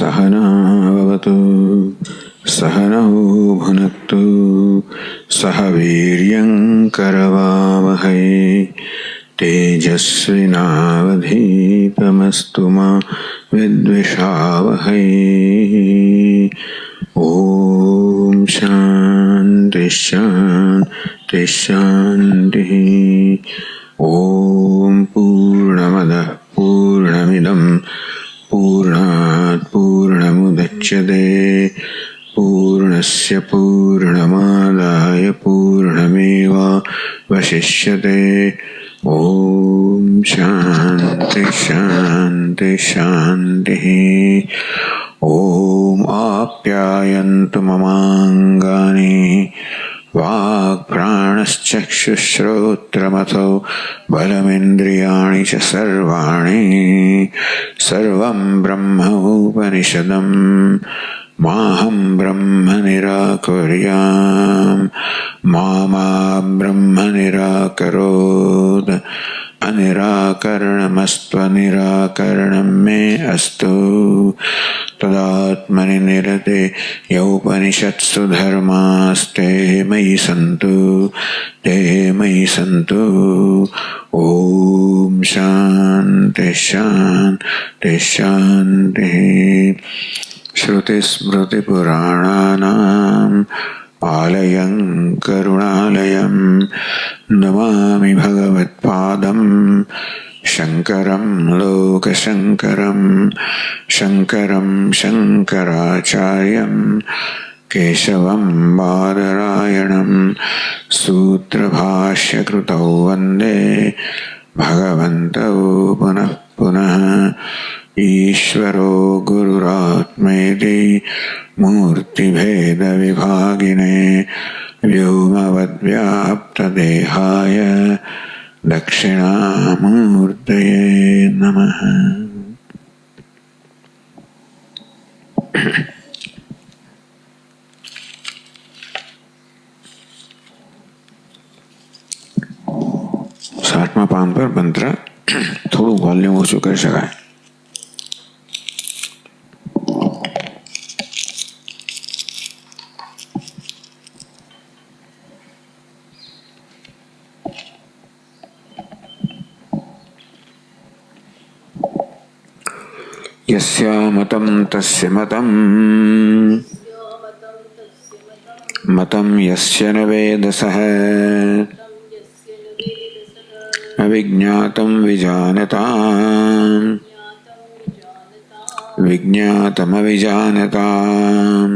सहनावतु सहनौ भुनक्तु सह वीर्यं करवावहै तेजस्विनावधीतमस्तु मा विद्विषावहै। ओम शांति शांति शांति। ओम पूर्णमदः पूर्णमिदं पूर्णात् पूर्णमुदच्यते पूर्णस्य पूर्णमादाय पूर्णमेवावशिष्यते। ओम शांति शांति शांति। ओम आप्यायन्तु ममाङ्गानि वाक्प्राणश्चक्षुश्रोत्रमथो बलमिन्द्रियाणि च सर्वाणि सर्वं ब्रह्म उपनिषदं माहं ब्रह्म निराकुर्याम् मा ब्रह्म निराकरोत् अनिराकरणमस्त्वनिराकरणं मे अस्तु। तदात्मनि निरते यौपनिषत्सु धर्मास्ते मयि सन्तु। ओम शांति शांति शांति। श्रुतिस्मृतिपुराणानाम् आलयं करुणालयं नमामि भगवत्पादं शङ्करं लोकशङ्करं शङ्करं शङ्कराचार्यं केशवं बादरायणं सूत्रभाष्यकृतौ वन्दे भगवन्तौ पुनः पुनः। ईश्वरो गुरुरात्मेति मूर्तिभेदविभागिने व्योमवद्व्याप्तदेहाय दक्षिणामूर्तये नमः। सातमा पान पर मंत्र थोड़ू वॉल्यूम ओछું કરી શકાય। यस्य मतं तस्य मतं मतं यस्य न वेदसः अविज्ञातं विजानताम् विज्ञातमविजानताम्।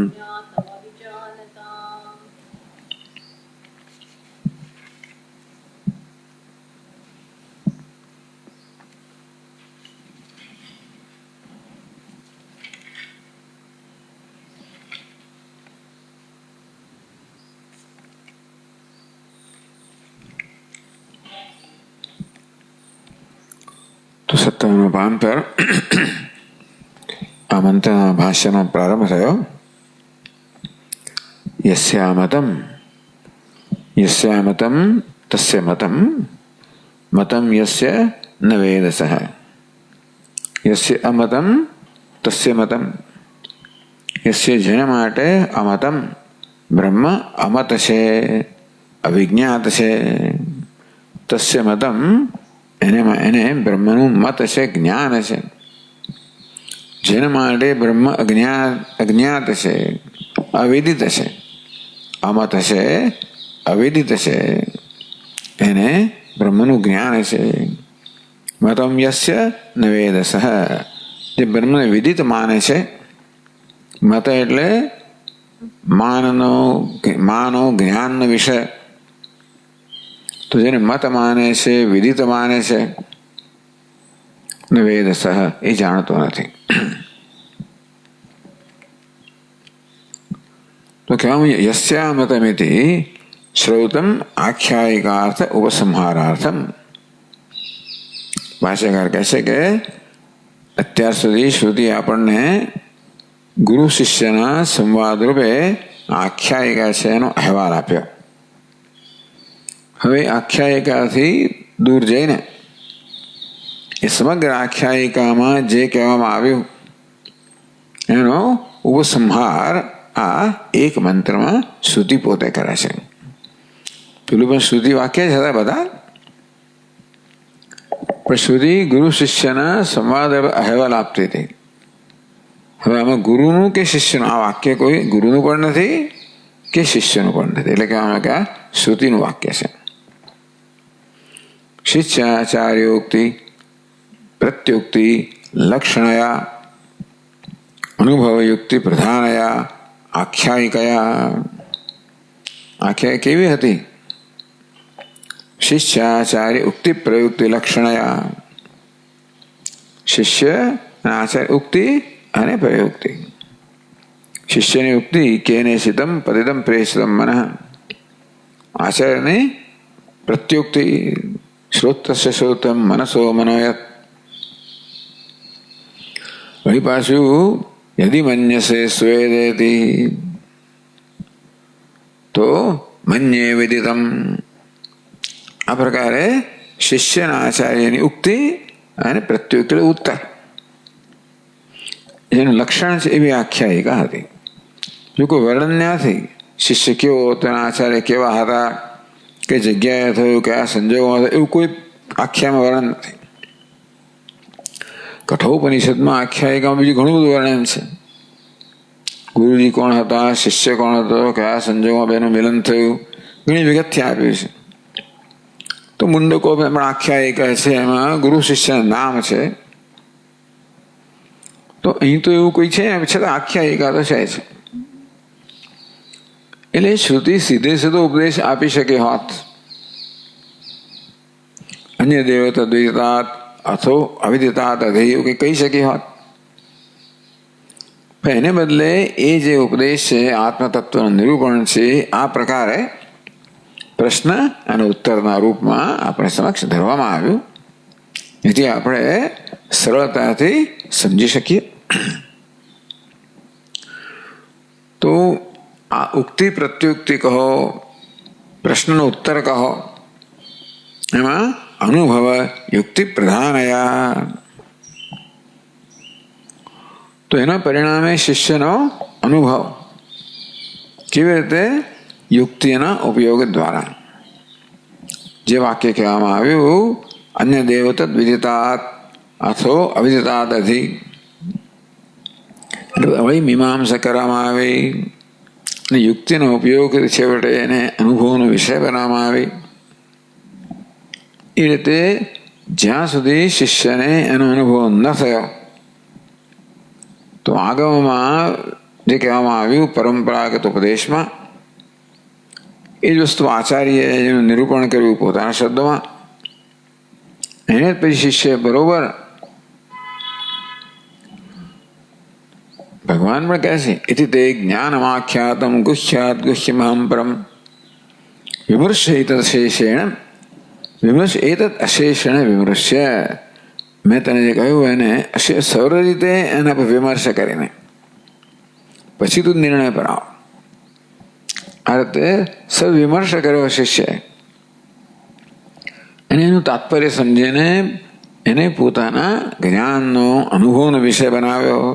तो 57 पान पर आ मंत्र भाष्यનો प्रारंभ થયો। यस्यामतं तस्य मतं मतं यस्य न वेदसः यस्य अमतं तस्य मतं यस्य જેના માટે અમતમ બ્રહ્મ અમત છે અવિજ્ઞાત છે તસ્ય મતમ એને બ્રહ્મનું મત છે જ્ઞાન છે જેના માટે બ્રહ્મ અજ્ઞાત છે અવિદિત છે અમત છે અવિદિત છે એને બ્રહ્મનું જ્ઞાન છે। મતમ યસ્ય ન વેદસઃ જે બ્રહ્મને વિદિત માને છે। મત એટલે માનો જ્ઞાનનો વિષય। તો જેને મત માને છે વિદિત માને છે ને વેદસઃ એ જાણતો નથી। તો કહેવામાં યસ્યામતમિતિ શ્રૌતમ આખ્યાયિકાર્થ ઉપસંહારાર્થમ। ભાષ્યકાર કહેશે કે અત્યાર સુધી શ્રુતિ આપણને ગુરુ શિષ્યના સંવાદ રૂપે આખ્યાયિકા છે એનો અહેવાલ આપ્યો। હવે આખ્યાયિકાથી દૂર જઈને એ સમગ્ર આખ્યાયિકામાં જે કહેવામાં આવ્યું એનો ઉપસંહાર આ એક મંત્રમાં શ્રુતિ પોતે કરે છે. પેલું પણ શ્રુતિ વાક્ય જ હતા બધા, પણ શ્રુતિ ગુરુ શિષ્યના સંવાદ અહેવાલ આપતી હતી. હવે આમાં ગુરુનું કે શિષ્યનું આ વાક્ય કોઈ ગુરુનું પણ નથી કે શિષ્યનું પણ નથી, એટલે કહેવામાં કે આ શ્રુતિનું વાક્ય છે. શિષ્યાચાર્યોક્તિ પ્રત્યુક્તિ લક્ષણયા અનુભવયુક્તિ પ્રધાનયા આખ્યાયિકયા. આખ્યાય કેવી હતી? શિષ્યાચાર્ય ઉક્તિ પ્રયુક્તિ લક્ષણયા. શિષ્ય અને આચાર્ય ઉક્તિ અને પ્રયુક્તિ. શિષ્યની ઉક્તિ કેને શિતમ પતિદમ પ્રેષિતમ મનઃ. આચાર્યની પ્રત્યુક્તિ શ્રોતસ્ય શ્રોતમ મનસો મનોયત. વળી પાછું યદિ મન્યસે સ્વેદેતિ તો મન્યે વિદિતમ. આ પ્રકારે શિષ્યના આચાર્યની ઉક્તિ અને પ્રત્યુક્તિ ઉત્તર જેનું લક્ષણ છે એવી આખ્યાયિકા હતી. જો કોઈ વર્ણન ના થઈ, શિષ્ય કેવો તેના આચાર્ય કેવા હતા, કઈ જગ્યાએ થયું, કયા સંજોગોમાં થયું, એવું કોઈ આખ્યામાં વર્ણન નથી. કઠોપનિષદમાં આખ્યાયિકામાં બીજું ઘણું બધું વર્ણન છે. ગુરુજી કોણ હતા, શિષ્ય કોણ હતો, કયા સંજોગોમાં બેનું મિલન થયું, ઘણી વિગતથી આપ્યું છે. તો મુંડકો પણ આખ્યાયિકા છે, એમાં ગુરુ શિષ્યનું નામ છે. તો અહીં તો એવું કોઈ છે છતાં આખ્યાયિકા તો છે જ. એટલે શ્રુતિ સીધે સીધો ઉપદેશ આપી શકે હોત, અન્ય દેવતા દ્વિતાત અથો અવિદિતાત અધેય એવું કંઈ કહી શકી હોત. પણ એને બદલે એ જે ઉપદેશ છે આત્મતત્વનું નિરૂપણ છે આ પ્રકારે પ્રશ્ન અને ઉત્તરના રૂપમાં આપણે સમક્ષ ધરવામાં આવ્યું, જેથી આપણે સરળતાથી સમજી શકીએ. તો આ ઉક્તિ પ્રત્યુક્તિ કહો, પ્રશ્નનો ઉત્તર કહો, એમાં અનુભવ યુક્તિ પ્રધાનયા. તો એના પરિણામે શિષ્યનો અનુભવ કેવી રીતે? યુક્તિના ઉપયોગ દ્વારા. જે વાક્ય કહેવામાં આવ્યું અન્ય દેવતદ વિદિતાત અથો અવિદિતાત અધિ, વળી મીમાંસા કરવામાં આવી અને યુક્તિનો ઉપયોગ છેવટે એને અનુભવનો વિષય બનાવવામાં આવી. એ રીતે જ્યાં સુધી શિષ્યને એનો અનુભવ ન થયો તો આગમમાં જે કહેવામાં આવ્યું પરંપરાગત ઉપદેશમાં એ જ વસ્તુ આચાર્યએ એનું નિરૂપણ કર્યું પોતાના શબ્દોમાં. એને પછી શિષ્ય બરોબર ભગવાન પણ કહે છે એથી તે જ્ઞાનમાખ્યાતમ ગુહ્યાત ગુહ્યમહં પરમ વિમર્શ એતદ અશેષેણ વિમર્શ એતદ અશેષેણ વિમર્શ્ય. મેં તને જે કહ્યું એને સર્વ રીતે એના પર વિમર્શ કરીને પછી તું નિર્ણય પર આવ. આ રીતે સવિમર્શ કર્યો શિષ્ય અને એનું તાત્પર્ય સમજીને એને પોતાના જ્ઞાનનો અનુભવનો વિષય બનાવ્યો.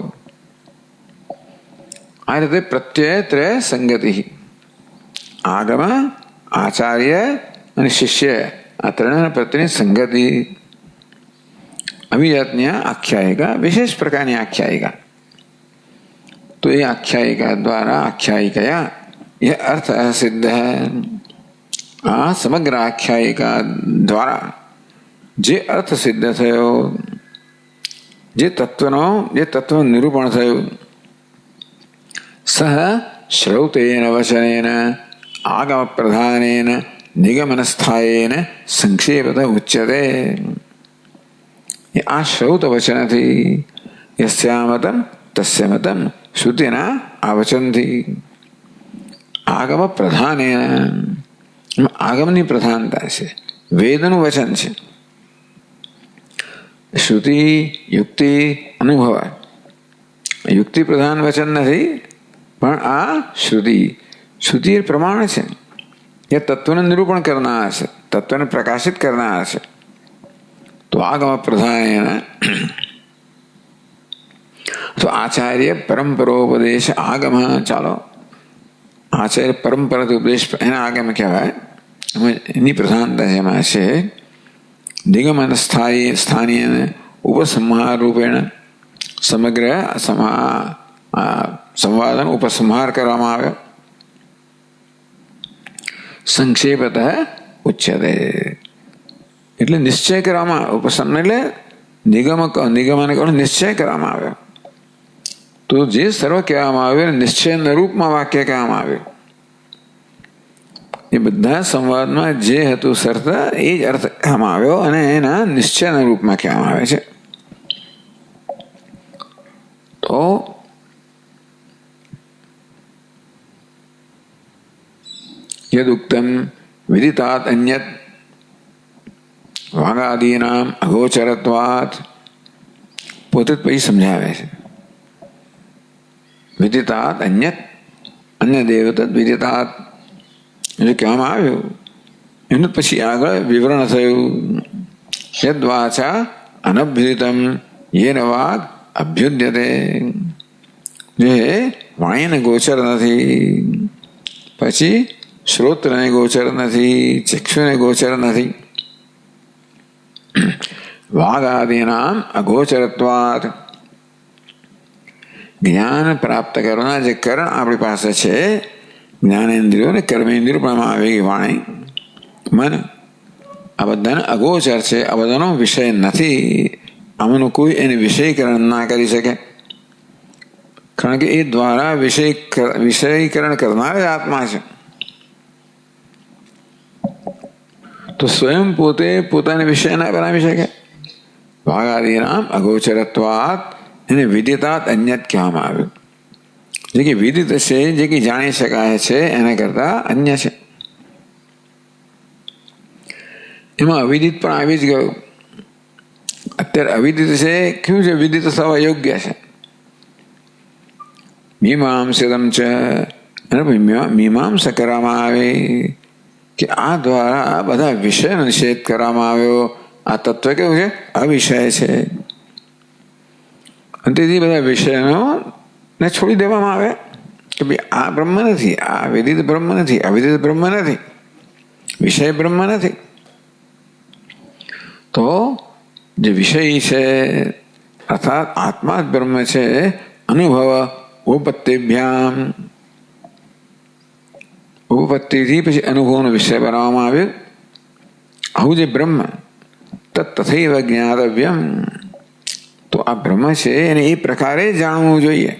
આ રીતે પ્રત્યય ત્રય સંગતિ, આગમ આચાર્ય અને શિષ્ય આ ત્રણેય પ્રત્યેની સંગતિ. અભિજાતની આખ્યાયિકા વિશેષ પ્રકારની આખ્યાયિકા. તો એ આખ્યાયિકા દ્વારા આખ્યાયિકયા એ અર્થ સિદ્ધ. આ સમગ્ર આખ્યાયિકા દ્વારા જે અર્થ સિદ્ધ થયો, જે તત્વનું નિરૂપણ થયું, સહ શ્રૌતેન વચનેન આગમ પ્રધાનેન નિગમનસ્થાયેન સંક્ષેપત ઉચ્યતે. આ શ્રૌત વચનથી યસ્યામતમ તસ્ય મતમ શ્રુતિના આ વચનથી આગમ પ્રધાનેન, આગમની પ્રધાનતા છે, વેદનું વચન છે. શ્રુતિ યુક્તિ અનુભવ યુક્તિ પ્રધાન વચન નથી, પણ આ શ્રુતિ પ્રમાણ છે. એ તત્વનું નિરૂપણ કરનાર છે, તત્વને પ્રકાશિત કરનાર છે. તો આગમ પ્રધાન તો આચાર્ય પરંપરોપદેશ આગમ, ચાલો આચાર્ય પરંપરાથી ઉપદેશ એના આગમ કહેવાય. એની પ્રધાનતા એમાં છે નિગમન સ્થાનીય ઉપસંહાર રૂપેણ સમગ્ર સંવાદન ઉપસંહાર કરવામાં આવ્યો. સંક્ષેપત ઉચ્યતે એટલે નિશ્ચય કરવામાં, ઉપસંહાર એટલે નિગમન નિશ્ચય કરવામાં આવ્યો. તો જે સર્વ કહેવામાં આવ્યું નિશ્ચયના રૂપમાં વાક્ય કહેવામાં આવ્યું. એ બધા સંવાદમાં જે હતું સર્થ એ જ અર્થ કહેવામાં આવ્યો અને એના નિશ્ચયના રૂપમાં કહેવામાં આવે છે. તો યદુક્તમ વિદિતાત અન્યત વાગાદીનામ અગોચરત્વાત, પોતે જ પછી સમજાવે છે. વિદિતાત અન્યત અન્ય દેવતત વિદિતાત જે કહેવામાં આવ્યું એનું પછી આગળ વિવરણ થયું. યદ્વાચા અનભ્યુદિતમ યેન વાગ અભ્યુદ્યતે, જે વાણીને ગોચર નથી, પછી શ્રોત્રને ગોચર નથી, ચક્ષુને ગોચર નથી. વાગાદીનામ અગોચરત્વાત, જ્ઞાન પ્રાપ્ત કરવાના જે કરણ આપણી પાસે છે, જ્ઞાનેન્દ્રિયો ને કર્મેન્દ્રિયો પણ આવી ગઈ, વાણી મન, આ બધાને અગોચર છે, આ બધાનો વિષય નથી. આમાંનું કોઈ એને વિષયીકરણ ના કરી શકે, કારણ કે એ દ્વારા વિષયીકરણ કરનાર જ આત્મા છે. તો સ્વયં પોતે પોતાને વિષય ના બનાવી શકે. વાગાદીનામ અગોચરત્વાત એને વિદિતાત અન્યત કહેવામાં આવ્યું. જે કે વિદિત છે, જે કે જાણી શકાય છે એના કરતા અન્ય છે. એમાં અવિદિત પણ આવી જ ગયું. અત્યારે અવિદિત છે કયું છે? વિદિત થવા યોગ્ય છે. મીમાંસિતમ છે, મીમાંસા કરવામાં આવે કે આ દ્વારા બધા વિષયનો નિષેધ કરવામાં આવ્યો. આ તત્વ કેવું છે? અવિષય છે. અને તેથી બધા વિષયનો ને છોડી દેવામાં આવે કે ભાઈ આ બ્રહ્મ નથી, આ વિદિત બ્રહ્મ નથી, અવિદિત બ્રહ્મ નથી, વિષય બ્રહ્મ નથી. તો જે વિષય છે અર્થાત આત્મા જ બ્રહ્મ છે. અનુભવ ઉપપત્તિભ્યામ, ઉપપત્તિથી પછી અનુભવનો વિષય બનાવવામાં આવ્યો. આવું જે બ્રહ્મ તથૈવ જ્ઞાતવ્યમ, તો આ બ્રહ્મ છે એને એ પ્રકારે જાણવું જોઈએ.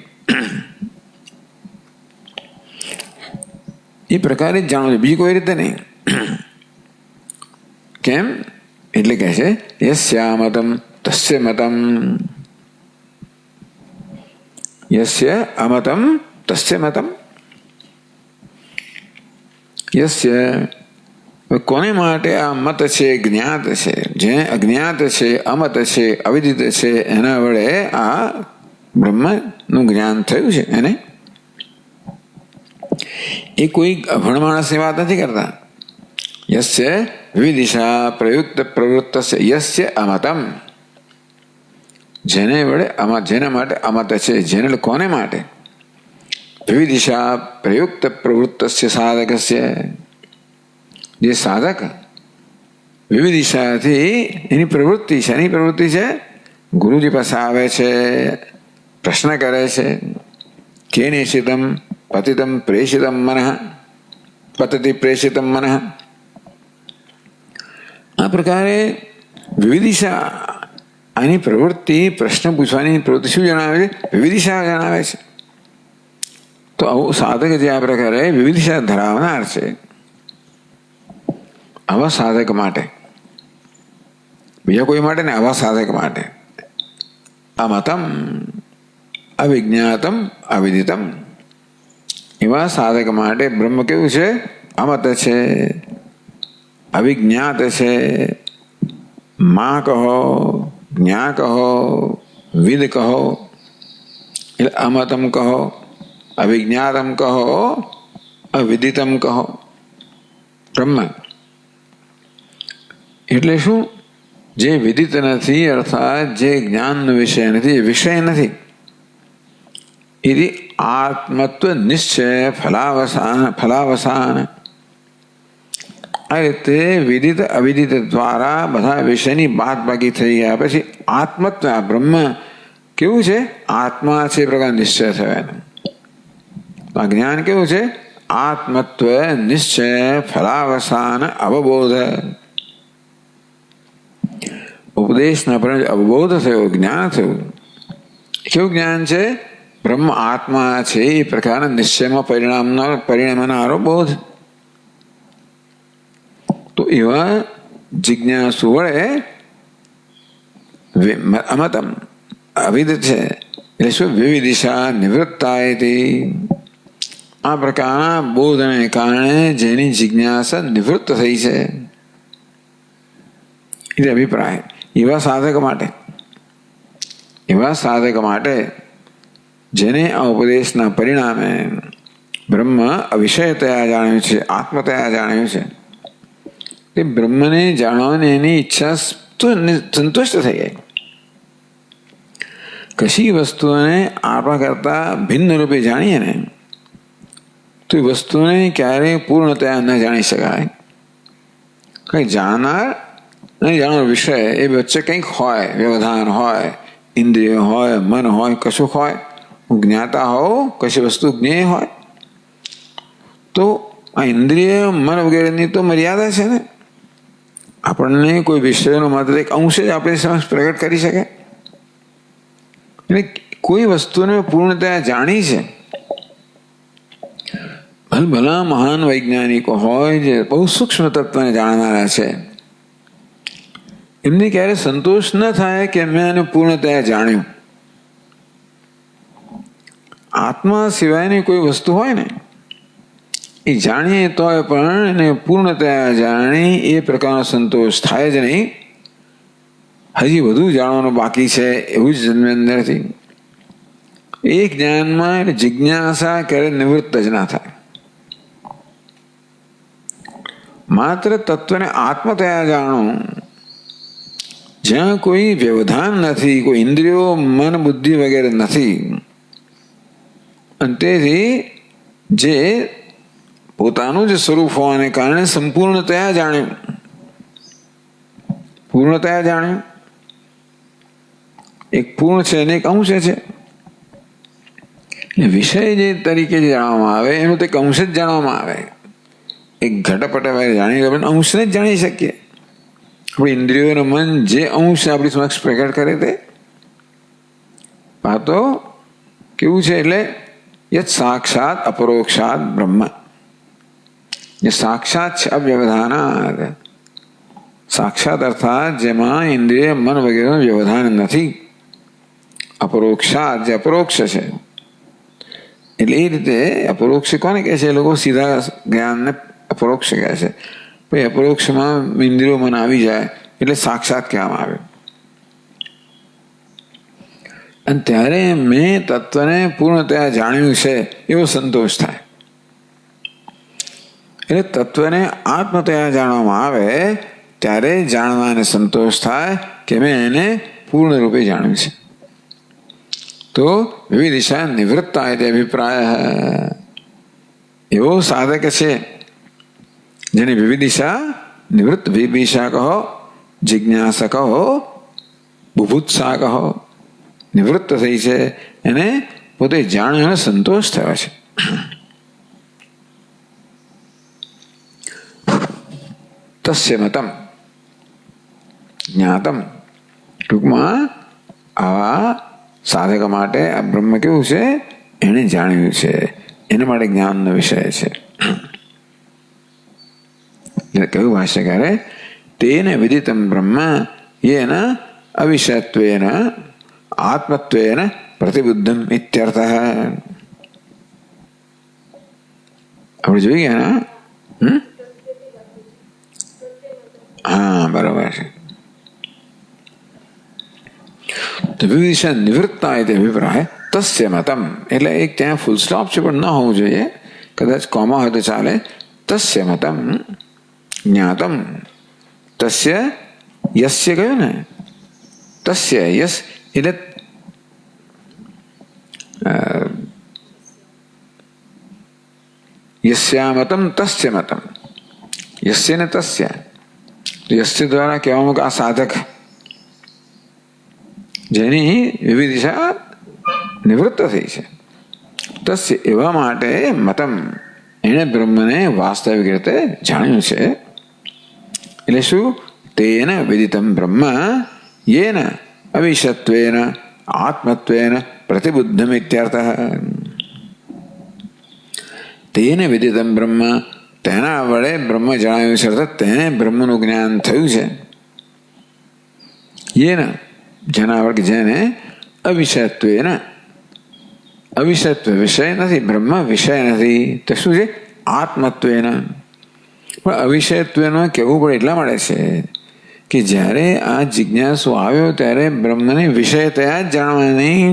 એ પ્રકારે જ જાણવું જોઈએ, બીજી કોઈ રીતે નહીં. કેમ? એટલે કહે છે યસ્યા મતમ તસ્ય મતમ, યસ્ય અમતમ તસ્ય મતમ. યસ્ય કોને માટે આ મત છે? જ્ઞાત છે. જે અજ્ઞાત છે, અમત છે, અવિદિત છે, એના વડે આ બ્રહ્મનું જ્ઞાન થયું છે. એને એ કોઈ અભણ માણસની વાત નથી કરતા. યસ્ય વિદિશા પ્રયુક્ત પ્રવૃત્ત યસ્ય અમતમ, જેને વડે જેના માટે અમત છે, જેને કોને માટે? વિદિશા પ્રયુક્ત પ્રવૃત્ત સાધકસ્ય, જે સાધક વિવિધિશાથી એની પ્રવૃત્તિ છે. એની પ્રવૃત્તિ છે ગુરુજી પાસે આવે છે, પ્રશ્ન કરે છે. કેનેશિતમ પતિતમ પ્રેષિતમ મનઃ, પતતિ પ્રેષિતમ મનઃ. આ પ્રકારે વિવિધિશા આની પ્રવૃત્તિ, પ્રશ્ન પૂછવાની પ્રવૃત્તિ શું જણાવે છે? વિવિધિશા જણાવે છે. તો આવું સાધક જે આ પ્રકારે વિવિધિશા ધરાવનાર છે, આવા સાધક માટે, બીજા કોઈ માટે ને, આવા સાધક માટે અમતમ અવિજ્ઞાતમ અવિદિતમ, એવા સાધક માટે બ્રહ્મ કેવું છે? અમત છે, અવિજ્ઞાત છે. મા કહો, જ્ઞા કહો, વિદ કહો, એટલે અમતમ કહો, અવિજ્ઞાતમ કહો, અવિદિતમ કહો. બ્રહ્મ એટલે શું? જે વિદિત નથી, અર્થાત જે જ્ઞાનનો વિષય નથી, વિષય નથી. इति आत्मत्व निश्चय फलावसान आ રીતે વિદિત અવિદિત દ્વારા બધા વિષયની વાત બાકી થઈ ગયા પછી આત્મત્વ બ્રહ્મ કેવું છે? આત્મા છે પ્રકાર નિશ્ચય થયો એનો. આ જ્ઞાન કેવું છે? આત્મત્વ નિશ્ચય ફલાવસાન અવબોધ. ઉપદેશના પરિણામે અવબોધ થયો, જ્ઞાન થયું. કેવું જ્ઞાન છે? બ્રહ્મ આત્મા છે એ પ્રકારના નિશ્ચયમાં પરિણામનારો બોધ. તો એવા જિજ્ઞાસુ વડે અમતમ અવિદ છે એટલે શું? વિવિદિશા નિવૃત્તાય. આ પ્રકારના બોધને કારણે જેની જિજ્ઞાસા નિવૃત્ત થઈ છે એ અભિપ્રાય. એવા સાધક માટે જેને આ ઉપદેશના પરિણામે બ્રહ્મ અવિષયતયા જાણ્યું છે, આત્મતયા જાણ્યું છે, તે બ્રહ્મને જાણવાની એની ઈચ્છા સંતુષ્ટ થઈ ગઈ. કશી વસ્તુને આપણા કરતા ભિન્ન રૂપે જાણીએ ને તો એ વસ્તુને ક્યારેય પૂર્ણતયા ન જાણી શકાય. કંઈ જાણનાર અને જાણનાર વિષય એ વચ્ચે કંઈક હોય, વ્યવધાન હોય, ઇન્દ્રિય હોય, મન હોય, કશું હોય. હું જ્ઞાતા હોઉં, કશી વસ્તુ જ્ઞેય હોય તો આ ઇન્દ્રિય મન વગેરેની તો મર્યાદા છે ને. આપણને કોઈ વિષયનો માત્ર એક અંશ જ આપણી સમક્ષ પ્રગટ કરી શકે. એટલે કોઈ વસ્તુને પૂર્ણતયા જાણી છે. ભલા મહાન વૈજ્ઞાનિકો હોય જે બહુ સૂક્ષ્મ તત્વને જાણનારા છે, એમને ક્યારે સંતોષ ન થાય કે મેં એને પૂર્ણતયા જાણ્યું. આત્મા સિવાયની કોઈ વસ્તુ હોય ને એ જાણીએ તોય પણ એને પૂર્ણતયા જાણી એ પ્રકારનો સંતોષ થાય જ નહીં. હજી વધુ જાણવાનું બાકી છે એવું જ જન્મે અંદરથી. એ જ્ઞાનમાં જિજ્ઞાસા ક્યારે નિવૃત્ત જ ના થાય. માત્ર તત્વને આત્મતયા જાણો જ્યાં કોઈ વ્યવધાન નથી, કોઈ ઇન્દ્રિયો મન બુદ્ધિ વગેરે નથી, અને તેથી જે પોતાનું જ સ્વરૂપ હોવાને કારણે સંપૂર્ણતયા જાણ્યું, પૂર્ણતયા જાણ્યું. એક પૂર્ણ છે અને એક અંશ છે. વિષય જે તરીકે જાણવામાં આવે એનું તો એક અંશ જ જાણવામાં આવે. એક ઘટપટ જાણી આપણે અંશને જ જાણી શકીએ. આપણી ઇન્દ્રિયોનું મન જે અંશ આપણી સમક્ષ પ્રગટ કરે તે આ તો કેવું છે? એટલે યત સાક્ષાત અપરોક્ષાત બ્રહ્મ. જે સાક્ષાત છે અવ્યવધાનાત. સાક્ષાત અર્થાત જેમાં ઇન્દ્રિય મન વગેરેનું વ્યવધાન નથી. અપરોક્ષાત જે અપરોક્ષ છે. એટલે એ રીતે અપરોક્ષ કોને કહે છે? એ લોકો સીધા જ્ઞાનને અપરોક્ષ કહે છે. પછી અપરોક્ષમાં ઇન્દ્રિયો મન આવી જાય એટલે સાક્ષાત કહેવામાં આવે. અને ત્યારે મેં તત્વને પૂર્ણતયા જાણ્યું છે એવો સંતોષ થાય. એટલે તત્વને આત્મતયા જાણવામાં આવે ત્યારે જાણવાને સંતોષ થાય કે મેં એને પૂર્ણ રૂપે જાણ્યું છે. તો વિવિધિશા નિવૃત્તા તે અભિપ્રાય. એવો સાધક છે જેને વિવિધિશા નિવૃત્ત, વિભિષા કહો, જિજ્ઞાસા કહો, બુભુત્સા કહો, નિવૃત્ત થઈ છે. એને પોતે જાણ્યો સંતોષ થયો છે. તસ્ય મતમ જ્ઞાતમ. ટૂંકમાં આવા સાધક માટે આ બ્રહ્મ કેવું છે? એને જાણ્યું છે, એના માટે જ્ઞાનનો વિષય છે. કહ્યું ભાષ્યકારે તેને વિદિતમ બ્રહ્મ યેન અવિષયત્વેન આત્મત્વેન પ્રતિબુદ્ધમ ઇત્યર્થ. આપણે જોઈ ગયા ને? હા, બરાબર છે. તો વિવિધિશા નિવૃત્તા એ અભિપ્રાય તસ્ય મતમ. એટલે એક ત્યાં ફૂલ સ્ટોપ છે પણ ન હોવું જોઈએ, કદાચ કોમા હોય તો ચાલે. તસ્ય મતમ જ્ઞાતમ. તસ્ય યસ્ય કહ્યું ને? તસ્ય યસ એટલે યસ્યામતમ તસ્ય મતમ, યસ્ય ને તસ્ય. યસ્ય દ્વારા કહેવામાં કે આ સાધક જેની વિવિધિષા નિવૃત્ત થઈ છે, તસ્ય એવા માટે મતમ એણે બ્રહ્મને વાસ્તવિક રીતે જાણ્યું છે. એટલે શું? તેન વિદિતમ બ્રહ્મ યેન અવિષત્વેન આત્મત્વેન પ્રતિબુદ્ધમ ઇત્યર્થ. તેને વિદિતમ બ્રહ્મ, તેના વડે બ્રહ્મ જણાવ્યું છે, અર્થાત તેને બ્રહ્મનું જ્ઞાન થયું છે. યેન જેના વડે, જેને અવિષત્વેન, અવિષત્વ વિષય નથી, બ્રહ્મ વિષય નથી, તો શું છે? આત્મત્વેન. પણ અવિષયત્વનો કહેવું પડે એટલા માટે છે કે જ્યારે આ જિજ્ઞાસુ આવ્યો ત્યારે બ્રહ્મને વિષયતયા જ જાણવાની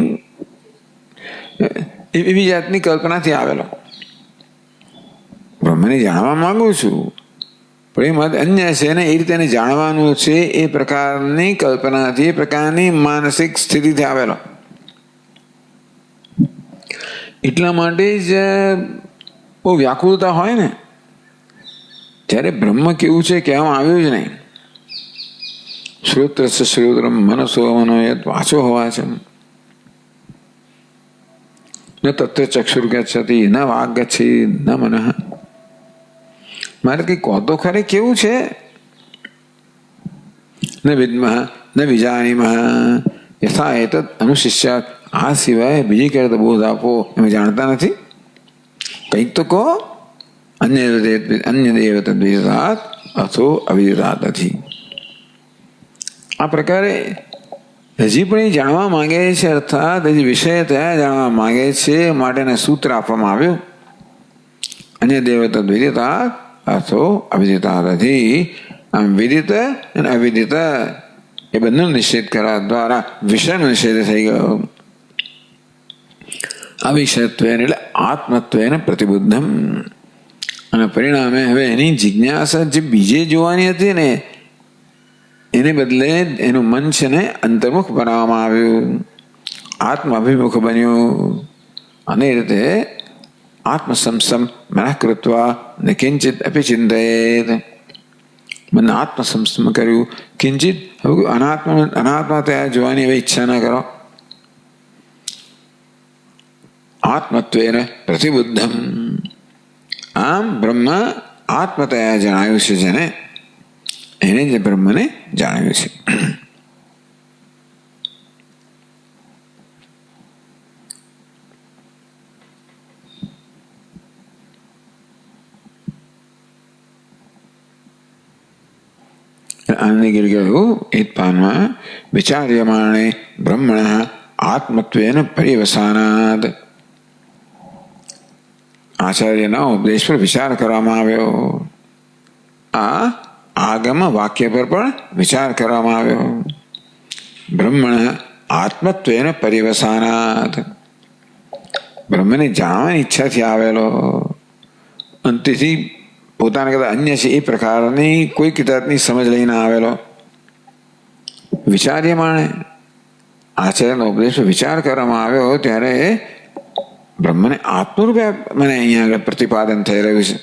એવી જાતની કલ્પનાથી આવેલો. બ્રહ્મને જાણવા માંગુ છું પણ એ મત અન્ય છે ને, એ રીતે એને જાણવાનું છે, એ પ્રકારની કલ્પનાથી, એ પ્રકારની માનસિક સ્થિતિથી આવેલો. એટલા માટે જ બહુ વ્યાકુળતા હોય ને, ત્યારે બ્રહ્મ કેવું છે કહેવામાં આવ્યું જ નહીં. શ્રોત્ર શ્રોત્રમ મનસો મનોયત વાચો હોવા છે, ન તત્ર ચક્ષુર ગચ્છતિ ન વાગ ગચ્છી ન મનઃ. મારે કઈ કહો તો ખરે કેવું છે? ન વિદ્મઃ ન વિજાનીમઃ યથા એતદ અનુશિષ્યાત. આ સિવાય બીજી ક્યારે તો બોધ આપો, એમ જાણતા નથી. કંઈક તો કહો. અન્ય દેવ તદ્વિદિતાત અથો અવિદિતાત નથી. આ પ્રકારે હજી પણ એ જાણવા માંગે છે, અર્થાત હજી વિષય ત્યાં જાણવા માંગે છે, માટેના સૂત્ર આપવામાં આવ્યું. અન્ય દેવ તદ્વિદિતાત અથો અવિદિતાત નથી. આમ વિદિત અને અવિદિત એ બંનેનો નિષેધ કરવા દ્વારા વિષયનો નિષેધ થઈ ગયો. અવિષયત્વેન એટલે આત્મત્વેન પ્રતિબુદ્ધમ. અને પરિણામે હવે એની જિજ્ઞાસા જે બીજે જોવાની હતી ને, એને બદલે એનું મન છે ને અંતર્મુખ બનાવવામાં આવ્યું, આત્મ અભિમુખ બન્યું. અને એ રીતે આત્મસંસમ મનઃ કૃત્વા ન કિંચિત અપી ચિંતયેત. મને આત્મસંસમ કર્યું, કિંચિત હવે અનાત્મા ત્યાં જોવાની હવે ઈચ્છા ન કરો. આત્મત્વેન પ્રતિબુદ્ધમ. આમ બ્રહ્મ આત્મતયા જણાવ્યું છે, જેને એને જ બ્રહ્મને જાણ્યું છે. આનંદગીરી કહ્યું એક પાનમાં, વિચાર્યમાણે બ્રહ્મણ આત્મત્વેન પર્યવસાનાદ. આચાર્યના ઉપદેશ પર વિચાર કરવામાં આવ્યો. આ આગમ વાક્ય પર પણ વિચાર કરવામાં આવ્યો. બ્રહ્મણ આત્મત્વેન પર્યવસાનાદ. બ્રહ્મને જાણવાની ઈચ્છાથી આવેલો, અંતથી પોતાના કરતા અન્ય છે એ પ્રકારની કોઈ જાતની સમજ લઈને આવેલો. વિચાર્યમાણે આચાર્યનો ઉપદેશ વિચાર કરવામાં આવ્યો ત્યારે બ્રહ્મને આત્મરૂપે મને અહીંયા આગળ પ્રતિપાદન થઈ રહ્યું છે.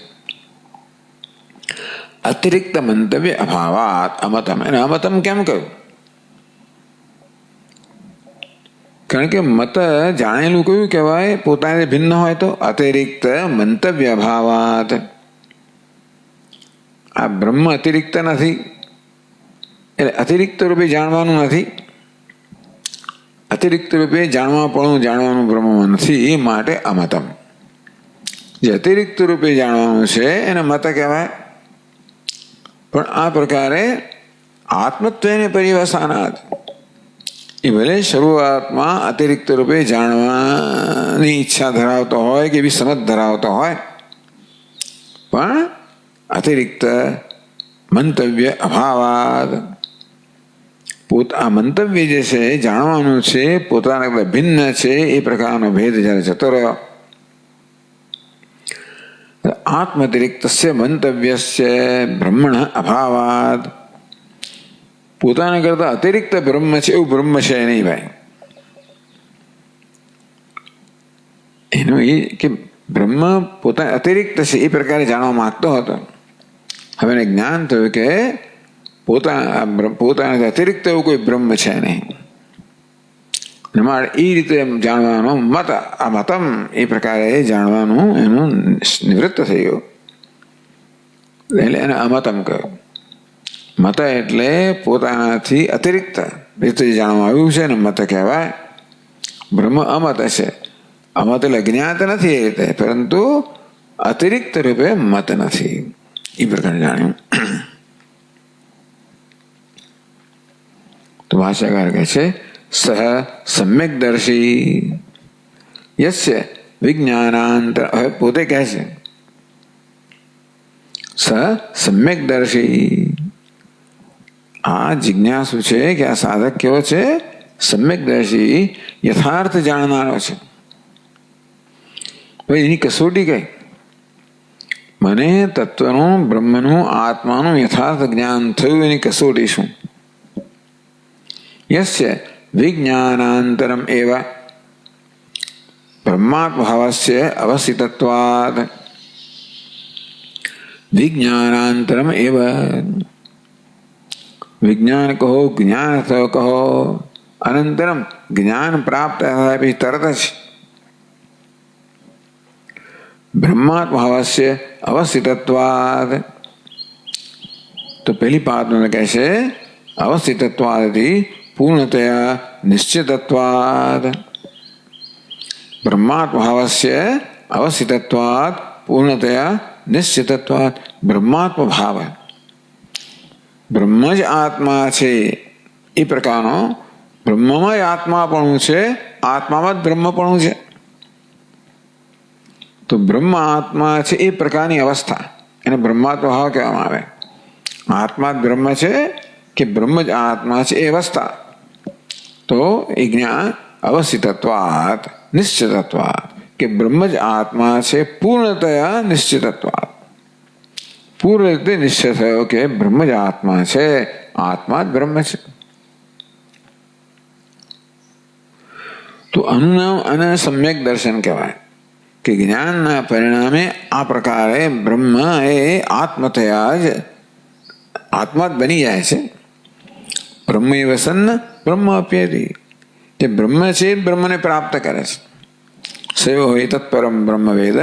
અતિરિક્ત મંતવ્ય અભાવાત અમતમ. એને અમતમ કેમ કહ્યું? કારણ કે મત જાણેલું કયું કહેવાય? પોતાને ભિન્ન હોય તો. અતિરિક્ત મંતવ્ય અભાવાત. આ બ્રહ્મ અતિરિક્ત નથી, એટલે અતિરિક્ત રૂપે જાણવાનું નથી. અતિરિક્ત રૂપે જાણવાનું બ્રહ્મમાં નથી, એ માટે અમતમ. જે અતિરિક્ત રૂપે જાણવાનું છે એને મત કહેવાય. પણ આ પ્રકારે આત્મત્વેને પર્યવસાનાદ. એ ભલે શરૂઆતમાં અતિરિક્ત રૂપે જાણવાની ઈચ્છા ધરાવતો હોય કે એવી સમજ ધરાવતો હોય, પણ અતિરિક્ત મંતવ્ય અભાવાદ. આ મંતવ્ય જે છે જાણવાનું છે, પોતાના ભિન્ન છે, એ પ્રકારનો ભેદ જ્યારે જતો રહ્યો. આત્મતિરિક્ત મંતવ્યસ્ય બ્રહ્મણ અભાવાદ. પોતાના કરતા અતિરિક્ત બ્રહ્મ છે એવું બ્રહ્મ છે નહીં ભાઈ. એનું એ કે બ્રહ્મ પોતા અતિરિક્ત છે એ પ્રકારે જાણવા માંગતો હતો. હવે એને જ્ઞાન થયું કે પોતાનાથી અતિરિક્ત એવું કોઈ બ્રહ્મ છે નહીં. મારે એ રીતે જાણવાનો મત આ મતમ એ પ્રકારે જાણવાનું એનું નિવૃત્ત થઈ ગયું. એટલે એને અમતમ કહ્યું. મત એટલે પોતાનાથી અતિરિક્ત રીતે જાણવા આવ્યું છે ને મત કહેવાય. બ્રહ્મ અમત છે. અમત એટલે જ્ઞાત નથી એ રીતે, પરંતુ અતિરિક્ત રૂપે મત નથી એ પ્રકારે જાણ્યું. તો ભાષ્યકાર કહે છે સહ સમ્યકદર્શી યસ્ય વિજ્ઞાનાંતર. હવે પોતે કહે છે સહ સમ્યકદર્શી. આ જિજ્ઞાસુ છે કે આ સાધક કેવો છે? સમ્યકદર્શી, યથાર્થ જાણનારો છે. ભાઈ એની કસોટી કઈ? મને તત્વનું, બ્રહ્મનું, આત્માનું યથાર્થ જ્ઞાન થયું. એની કસોટી શું? યસ્ય વિજ્ઞાનાંતરમ એવ બ્રહ્માત્મભાવસ્ય અવસ્થિતત્વાદ. વિજ્ઞાનાંતરમ એવ, વિજ્ઞાન કહો, જ્ઞાન થયો કહો, અનંતરમ જ્ઞાન પ્રાપ્ત થાય પછી તરત જ બ્રહ્માત્મભાવસ્ય અવસ્થિતત્વાદ. તો પહેલી પાદમાં કહે છે અવસ્થિતત્વાદથી પૂર્ણતયા નિશ્ચિતત્વાદ. બ્રહ્માત્મભાવસ્ય અવસ્થિતત્વાદ પૂર્ણતયા નિશ્ચિતત્વાદ. બ્રહ્માત્મ ભાવ, બ્રહ્મ જ આત્મા છે એ પ્રકારનો, બ્રહ્મમાં જ આત્માપણું છે, આત્મામાં જ બ્રહ્મપણું છે. તો બ્રહ્મ આત્મા છે એ પ્રકારની અવસ્થા એને બ્રહ્માત્મ ભાવ કહેવામાં આવે. આત્મા જ બ્રહ્મ છે કે બ્રહ્મ જ આત્મા છે એ અવસ્થા. તો એ જ્ઞાન અવસ્થિતત્વાત નિશ્ચિતત્વાત, કે બ્રહ્મ જ આત્મા છે પૂર્ણતયા નિશ્ચિતત્વાત. પૂર્ણ રીતે નિશ્ચય થયો કે બ્રહ્મ જ આત્મા છે, આત્મા જ બ્રહ્મ છે. તો આનું નામ અને સમ્યક દર્શન કહેવાય કે જ્ઞાનના પરિણામે આ પ્રકારે બ્રહ્મ એ આત્મતયા જ આત્મા જ બની જાય છે. બ્રહ્મ એ વસન બ્રહ્મ અપ્યેતિ, જે બ્રહ્મ છે એ બ્રહ્મને પ્રાપ્ત કરે છે. સયો હોય તત્પરમ બ્રહ્મ વેદ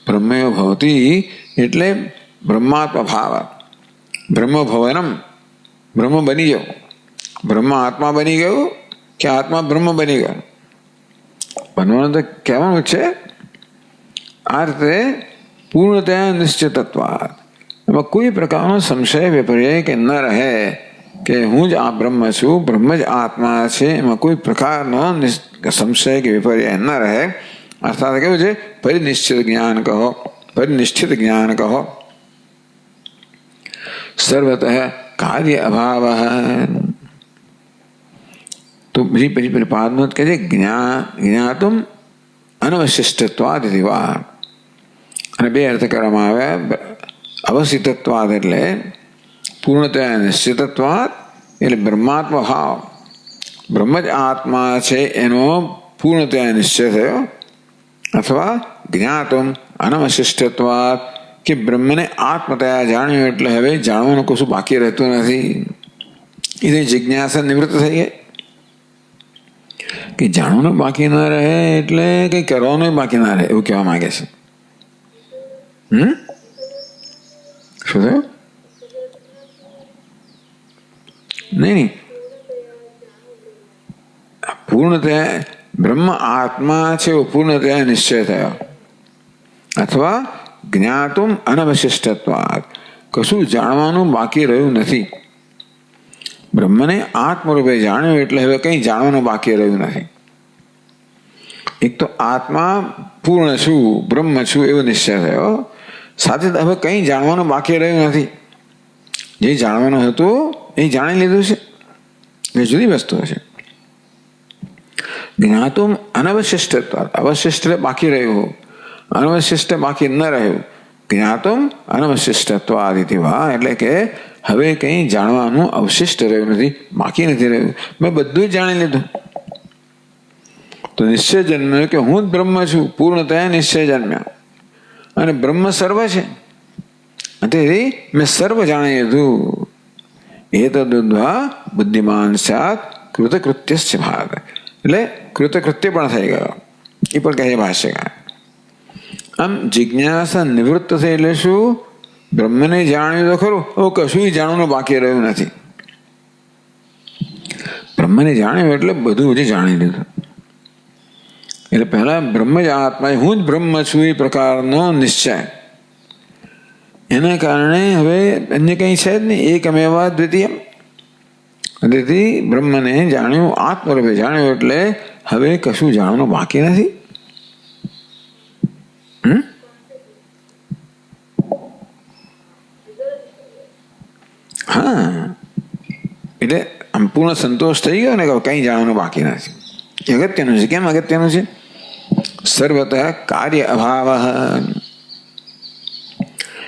બ્રહ્મયો ભવતી, એટલે બ્રહ્માત્મ ભાવ, બ્રહ્મ ભવનમ, બ્રહ્મ બની ગયો. બ્રહ્મ આત્મા બની ગયું કે આત્મા બ્રહ્મ બની ગયો? બનવાનું તો કહેવાનું છે. આ રીતે પૂર્ણતયા નિશ્ચિતત્વાદ, એમાં કોઈ પ્રકારનો સંશય વિપર્ય કે ન રહે કે હું જ આ બ્રહ્મ છું, બ્રહ્મ જ આત્મા છે, એમાં કોઈ પ્રકારનો સંશય કે વિપર્ય ન રહે. અર્થાત કેવું છે? પરિનિશ્ચિત જ્ઞાન કહો, પરિનિષ્ઠિત જ્ઞાન કહો. સર્વતઃ કાર્ય અભાવ. તો પછી પાદમાં કહે છે જ્ઞાતુમ અનવશિષ્ટત્વાદ વા. અને બે અર્થ કરવામાં આવ્યા. અવસ્થિતત્વાદ એટલે પૂર્ણતયા નિશ્ચિતત્વાદ, એટલે બ્રહ્માત્મ ભાવ, બ્રહ્મ જ આત્મા છે એનો પૂર્ણતયા નિશ્ચય થયો. અથવા જ્ઞાતુમ અનવશિષ્ટત્વાદ, કે બ્રહ્મને આત્મતયા જાણ્યું એટલે હવે જાણવાનું કશું બાકી રહેતું નથી. એ જિજ્ઞાસા નિવૃત્ત થઈ ગઈ. કે જાણવાનું બાકી ના રહે એટલે કંઈ કરવાનું બાકી ના રહે એવું કહેવા માંગે છે. શું થયું? નહીં, પૂર્ણતયા બ્રહ્મ આત્મા છે એવો પૂર્ણતયા નિશ્ચય થયો. અથવા જ્ઞાતુમ અનવશિષ્ટત્વાદ, કશું જાણવાનું બાકી રહ્યું નથી. બ્રહ્મને આત્મરૂપે જાણ્યું એટલે હવે કંઈ જાણવાનું બાકી રહ્યું નથી. એક તો આત્મા પૂર્ણ છું, બ્રહ્મ છું એવો નિશ્ચય થયો. સાથે હવે કંઈ જાણવાનું બાકી રહ્યું નથી. જે જાણવાનું હતું એ જાણી લીધું છે, એ જુદી વસ્તુ છે. જ્ઞાતુમ અનવશિષ્ટત્વાદ, અવશિષ્ટ બાકી રહ્યું, અનવશિષ્ટ બાકી ન રહ્યું. જ્ઞાતુમ અનવશિષ્ટત્વાદિતિ વા, એટલે કે હવે કંઈ જાણવાનું અવશિષ્ટ રહ્યું નથી, બાકી નથી રહ્યું. મેં બધું જ જાણી લીધું. તો નિશ્ચય જન્મ્યો કે હું જ બ્રહ્મ છું, પૂર્ણતયા નિશ્ચય જન્મ્યા. અને બ્રહ્મ સર્વ છે. તેથી મેં સર્વ જાણી લીધું. એ તદ્વા બુદ્ધિમાન સાત કૃતકૃત્ય ભાગ, એટલે કૃતકૃત્ય પણ થઈ ગયો. એ પણ કહે ભાષ્યકાર. આમ જિજ્ઞાસા નિવૃત્ત થઈ એટલે શું? બ્રહ્મને જાણ્યું તો ખરું, હવે કશું જાણવાનું બાકી રહ્યું નથી. બ્રહ્મને જાણ્યું એટલે બધું જ જાણી લીધું. એટલે પહેલા બ્રહ્મ જ આત્મા, હું જ બ્રહ્મ છું એ પ્રકારનો નિશ્ચય. એના કારણે હવે અન્ય કંઈ છે જ નહીં. એકમેવા દ્વિતીય. તેથી બ્રહ્મને જાણ્યું, આત્મરૂપે જાણ્યું એટલે હવે કશું જાણવાનું બાકી નથી. હા, એટલે સંપૂર્ણ સંતોષ થઈ ગયો ને કે કંઈ જાણવાનું બાકી નથી. એ અગત્યનું છે. કેમ અગત્યનું છે? સર્વતઃ કાર્ય અભાવ.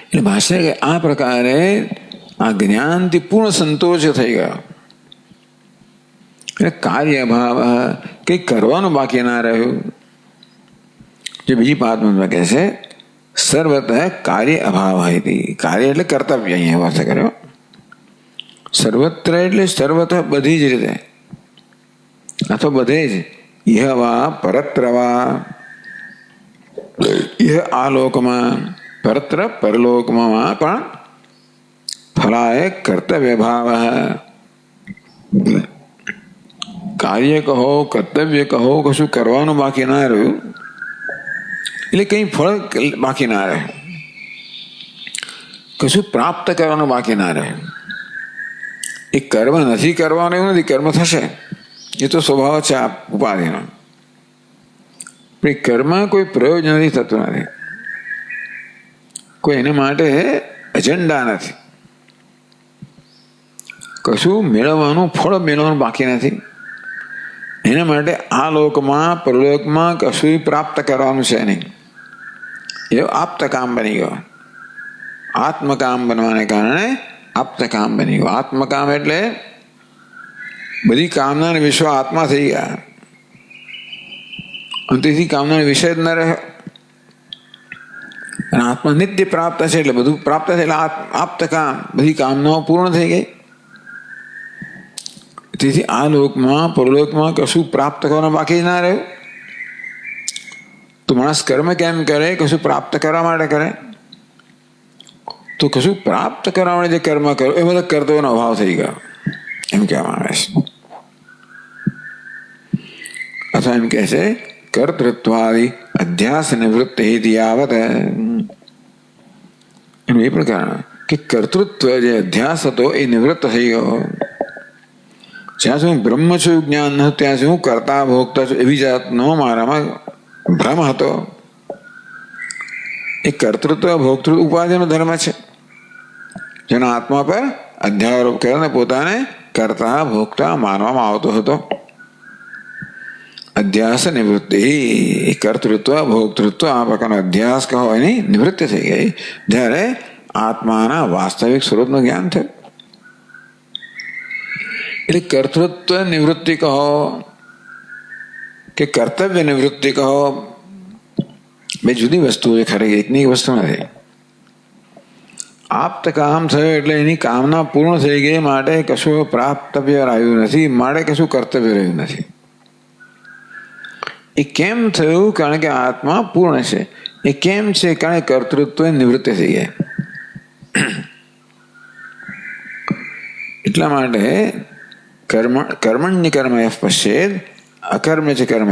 એટલે ભાષા કે આ પ્રકારે આ જ્ઞાનથી પૂર્ણ સંતોષ થઈ ગયો. એટલે કાર્ય અભાવ, કંઈ કરવાનું બાકી ના રહ્યું. જે બીજી પાદમાં કહે છે સર્વતઃ કાર્ય અભાવ હતી. કાર્ય એટલે કર્તવ્ય, અહીંયા વાત કર્યો. સર્વત્ર એટલે સર્વતઃ બધી જ રીતે, અથવા બધે જ. ઇહ વા પરત્રવા, ઇહ આ લોકમાં, પરત્ર પરલોકમાં પણ ફલાય કર્તવ્ય ભાવ. કાર્ય કહો, કર્તવ્ય કહો, કશું કરવાનું બાકી ના રહ્યું. એટલે કંઈ ફળ બાકી ના રહે, કશું પ્રાપ્ત કરવાનું બાકી ના રહે. એ કર્મ નથી કરવાનું એવું નથી, કર્મ થશે, એ તો સ્વભાવ છે આ ઉપાધિનો. પણ કર્મ કોઈ પ્રયોજન નથી થતું નથી, કોઈ એને માટે એજન્ડા નથી, કશું મેળવવાનું, ફળ મેળવવાનું બાકી નથી. એના માટે આ લોકમાં પરલોકમાં કશું પ્રાપ્ત કરવાનું છે નહીં. એ આપ્તકામ બની ગયો. આત્મકામ બનવાને કારણે આપ્તકામ બની ગયું. આત્મકામ એટલે બધી કામના વિશ્વ આત્મા થઈ ગયા. અને તેથી કામના વિષય જ ન રહે. અને આત્મા નિત્ય પ્રાપ્ત છે એટલે બધું પ્રાપ્ત છે. એટલે આપ્તકામ, બધી કામનાઓ પૂર્ણ થઈ ગઈ. તેથી આ લોકમાં પરલોકમાં કશું પ્રાપ્ત કરવાનું બાકી ના રહ્યું. તો માણસ કર્મ કેમ કરે? કશું પ્રાપ્ત કરવા માટે કરે. તો કશું પ્રાપ્ત કરવા માટે જે કર્મ કરો એ બધા કર્તવ્યનો અભાવ થઈ ગયો એમ કહેવામાં આવે છે. અથવા એમ કહે છે કર્તૃત્વાદિ અધ્યાસ નિવૃત્તિ હેતિ આવત. એનું એ પ્રકાર કે કર્તૃત્વ જે અધ્યાસ હતો એ નિવૃત્ત થઈ ગયો. જ્યાં સુધી બ્રહ્મ છું જ્ઞાન ન ત્યાં સુધી હું કરતા ભોગતા છું એવી જાતનો મારામાં ભ્રમ હતો. એ કર્તૃત્વ ભોગતૃત્વ ઉપાધિનો ધર્મ છે, જેના આત્મા પર અધ્યારોપ કરીને પોતાને કરતા ભોગતા માનવામાં આવતો હતો. અધ્યાસ નિવૃત્તિ, કર્તૃત્વ ભોગતૃત્વ આ પ્રકારનો અધ્યાસ કહો એની નિવૃત્તિ થઈ ગઈ જ્યારે આત્માના વાસ્તવિક સ્વરૂપનું જ્ઞાન થયું. એટલે કર્તૃત્વ નિવૃત્તિ કહો કે કર્તવ્ય નિવૃત્તિ કહો, બે જુદી વસ્તુઓ છે. ખરેખર એકની વસ્તુ નથી. આપ્ત કામ થયું એટલે એની કામના પૂર્ણ થઈ ગઈ, માટે કશું પ્રાપ્તવ્ય રહ્યું નથી, માટે કશું કર્તવ્ય રહ્યું નથી. એ કેમ થયું? કારણ કે આત્મા પૂર્ણ છે. એ કેમ છે? કારણ કે કર્તૃત્વ નિવૃત્તિ થઈ ગઈ. એટલા માટે કર્મણ્ય કર્મ પશ્ચેદ અકર્મ ચ કર્મ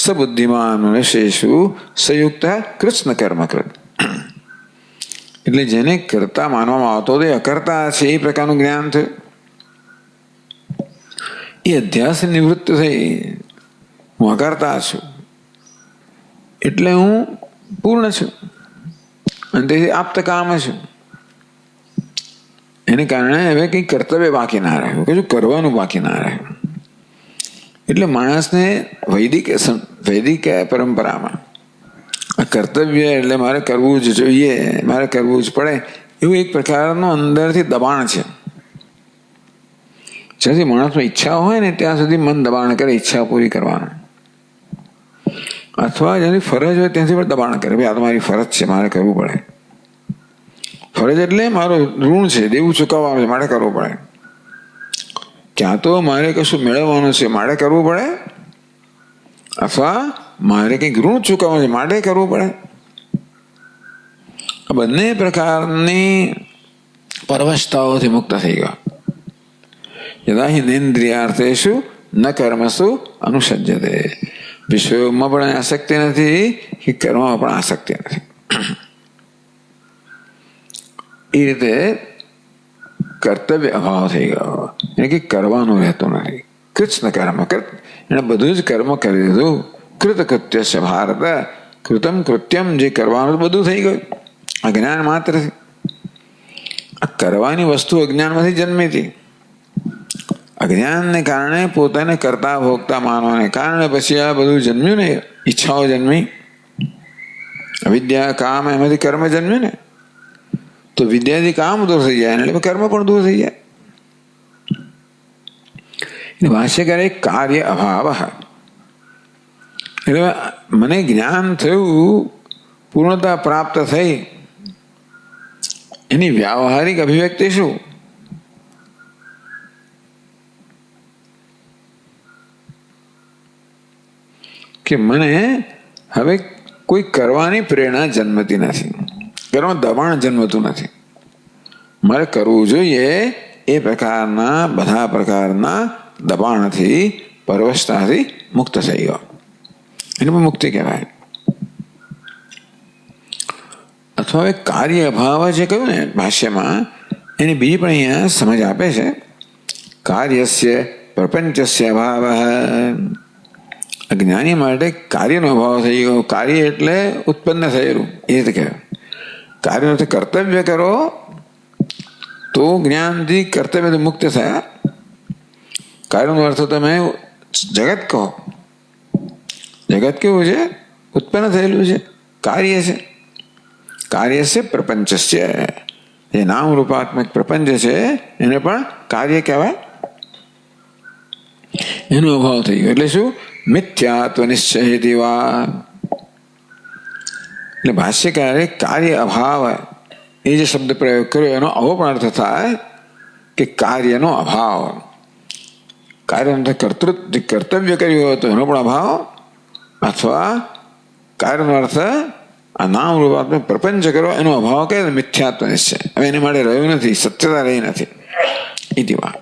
સબુદ્ધિમાન મનુષ્યેષુ સંયુક્ત કૃષ્ણ કર્મકૃત. એટલે જેને કરતા માનવામાં આવતો હતો એ અકર્તા છે એ પ્રકારનું જ્ઞાન થયું. એ અધ્યાસ નિવૃત્ત થઈ. હું અકર્તા છું એટલે હું પૂર્ણ છું અને તેથી આપ્તકામ છું. એને કારણે હવે કંઈ કર્તવ્ય બાકી ના રહ્યું, કશું કરવાનું બાકી ના રહ્યું. એટલે માણસને વૈદિક પરંપરામાં આ કર્તવ્ય એટલે મારે કરવું જ જોઈએ, મારે કરવું જ પડે એવું એક પ્રકારનું અંદરથી દબાણ છે. જ્યાંથી માણસમાં ઈચ્છા હોય ને ત્યાં સુધી મન દબાણ કરે ઈચ્છા પૂરી કરવાનું. અથવા જેની ફરજ હોય ત્યાંથી પણ દબાણ કરે, ભાઈ આ તો મારી ફરજ છે, મારે કરવું પડે. ફરજ એટલે મારું ઋણ છે, દેવું ચૂકવવાનું છે, મારે કરવું પડે. ક્યાં તો મારે કશું મેળવવાનું છે, મારે કરવું પડે, અથવા મારે કંઈક ઋણ ચૂકવવાનું છે, માટે કરવું પડે. આ બંને પ્રકારની પરવશતાઓથી મુક્ત થઈ ગયો. યદા હિ નેન્દ્રિયાર્થેષુ ન કર્મસુ અનુસજ્યતે. વિષયોમાં પણ આસક્તિ નથી કે કર્મમાં પણ આસક્તિ નથી. એ રીતે કર્તવ્ય અભાવ થઈ ગયો, એટલે કે કરવાનું રહેતું નથી. કૃષ્ણ કર્મ કૃત, એને બધું જ કર્મ કરી દીધું. કૃતકૃત્ય છે ભારત, કૃતમ કૃત્યમ, જે કરવાનું બધું થઈ ગયું અજ્ઞાન માત્રથી. આ કરવાની વસ્તુ અજ્ઞાનમાંથી જન્મી હતી. અજ્ઞાનને કારણે પોતાને કરતા ભોગતા માનવાને કારણે પછી આ બધું જન્મ્યું ને, ઈચ્છાઓ જન્મી, અવિદ્યા કામ એમાંથી કર્મ જન્મ્યું ને. તો વિદ્યાથી કામ દૂર થઈ જાય એટલે કર્મ પણ દૂર થઈ જાય. ભાષ્યકારે કાર્ય અભાવ, એટલે મને જ્ઞાન થયું, પૂર્ણતા પ્રાપ્ત થઈ, એની વ્યાવહારિક અભિવ્યક્તિ શું? કે મને હવે કોઈ કરવાની પ્રેરણા જન્મતી નથી, કરવા દબાણ જન્મતું નથી. મારે કરવું જોઈએ એ પ્રકારના બધા પ્રકારના દબાણથી, પરવશતાથી મુક્ત થઈ ગયો. એને પણ મુક્તિ કહેવાય. અથવા કાર્ય અભાવ જે કહ્યું ને ભાષ્યમાં, એની બીજી પણ અહીંયા સમજ આપે છે. કાર્યસ્ય પ્રપંચસ્ય અભાવ. અજ્ઞાની માટે કાર્યનો અભાવ થઈ ગયો. કાર્ય એટલે ઉત્પન્ન થયેલું, એ રીતે કહેવાય. કાર્ય નથી, કર્તવ્ય કરો તો જ્ઞાનથી કર્તવ્યથી મુક્ત થયા. કાર્યનો અર્થ તમે જગત કહો. જગત કેવું છે? ઉત્પન્ન થયેલું છે, કાર્ય છે. કાર્ય છે પ્રપંચસ્ય, એ નામ રૂપાત્મક પ્રપંચ છે, એને પણ કાર્ય કહેવાય. એનો અભાવ થઈ ગયો એટલે શું? મિથ્યાત્વ નિશ્ચય વા. એટલે ભાષ્યકારે કાર્ય અભાવ એ જે શબ્દ પ્રયોગ કર્યો એનો આવો પણ અર્થ થાય કે કાર્યનો અભાવ. કાર્ય કર્તૃત્વ કર્તવ્ય કર્યું હોય તો એનો પણ અભાવ, અથવા કાર્યનો અર્થ આ નામ રૂપાત્મક પ્રપંચ કરો એનો અભાવ કહે મિથ્યાત્વ નિશ્ચય. હવે એને માટે રહ્યું નથી, સત્યતા રહી નથી. એ વાત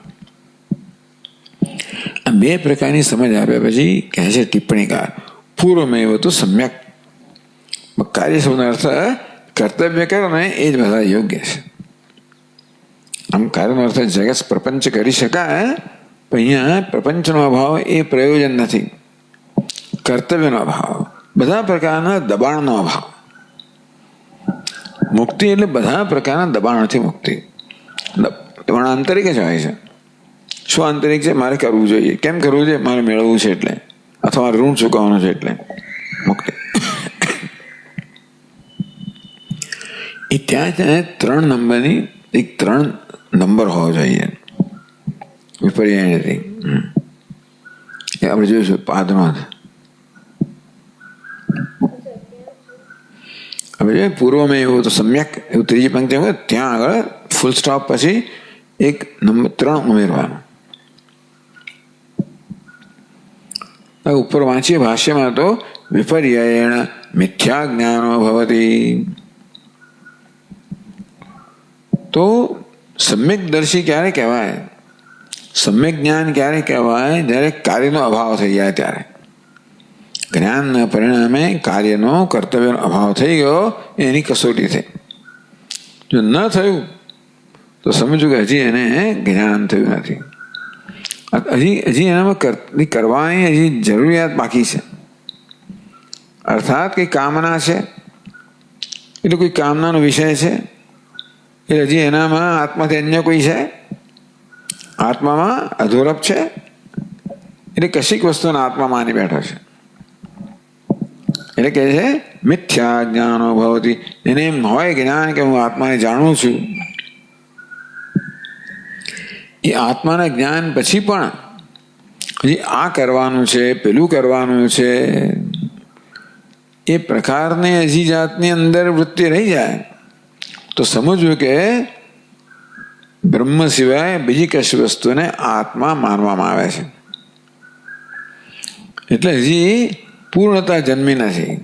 આ બે પ્રકારની સમજ આપ્યા પછી કહે છે ટિપ્પણીકાર, પૂર્વમેવ તો સમ્યક. કાર્ય શબ્દનો અર્થ કર્તવ્ય કરો ને એ જ બધા યોગ્ય છે. આમ કાર્યનો અર્થ જગત પ્રપંચ કરી શકાય, પણ અહીંયા પ્રપંચનો અભાવ એ પ્રયોજન નથી, કર્તવ્યનો અભાવ, બધા પ્રકારના દબાણનો અભાવ. મુક્તિ એટલે બધા પ્રકારના દબાણથી મુક્તિ. દબાણ આંતરિક જ હોય છે. શું આંતરિક છે? મારે કરવું જોઈએ. કેમ કરવું જોઈએ? મારે મેળવવું છે એટલે, અથવા મારે ઋણ ચૂકવવાનું છે એટલે મુક્તિ. એ ત્યાં 3 નંબરની એક 3 નંબર હોવો જોઈએ વિપર્યાયથી. એ આપણે જોઈશું પાદનો. હવે જોઈએ પૂર્વમાં એવું તો સમ્યક, એવું ત્રીજી પંક્તિ હોય ત્યાં આગળ ફૂલ સ્ટોપ પછી એક નંબર 3 ઉમેરવાનો. ઉપર વાંચીએ ભાષ્યમાં તો વિપર્યયણ મિથ્યા જ્ઞાનો ભવતી. તો સમ્યકદર્શી ક્યારે કહેવાય? સમ્યક જ્ઞાન ક્યારે કહેવાય? જ્યારે કાર્યનો અભાવ થઈ જાય ત્યારે. જ્ઞાનના પરિણામે કાર્યનો કર્તવ્યનો અભાવ થઈ ગયો, એની કસોટી થઈ. જો ન થયું તો સમજવું કે હજી એને જ્ઞાન થયું નથી, હજી એનામાં કરવાની હજી જરૂરિયાત બાકી છે. અર્થાત કંઈ કામના છે, એટલે કોઈ કામનાનો વિષય છે, એટલે હજી એનામાં આત્માથી અન્ય કોઈ છે, આત્મામાં અધોરપ છે, એટલે કશીક વસ્તુને આત્મા માની બેઠો છે. એટલે કહે છે મિથ્યા જ્ઞાનો ભવતી. એને એમ હોય જ્ઞાન કે હું આત્માને જાણું છું. એ આત્માના જ્ઞાન પછી પણ હજી આ કરવાનું છે, પેલું કરવાનું છે, એ પ્રકારની હજી જાતની અંદર વૃત્તિ રહી જાય તો સમજવું કે બ્રહ્મ સિવાય બીજી કશી વસ્તુને આત્મા માનવામાં આવે છે. એટલે હજી પૂર્ણતા જન્મી નથી,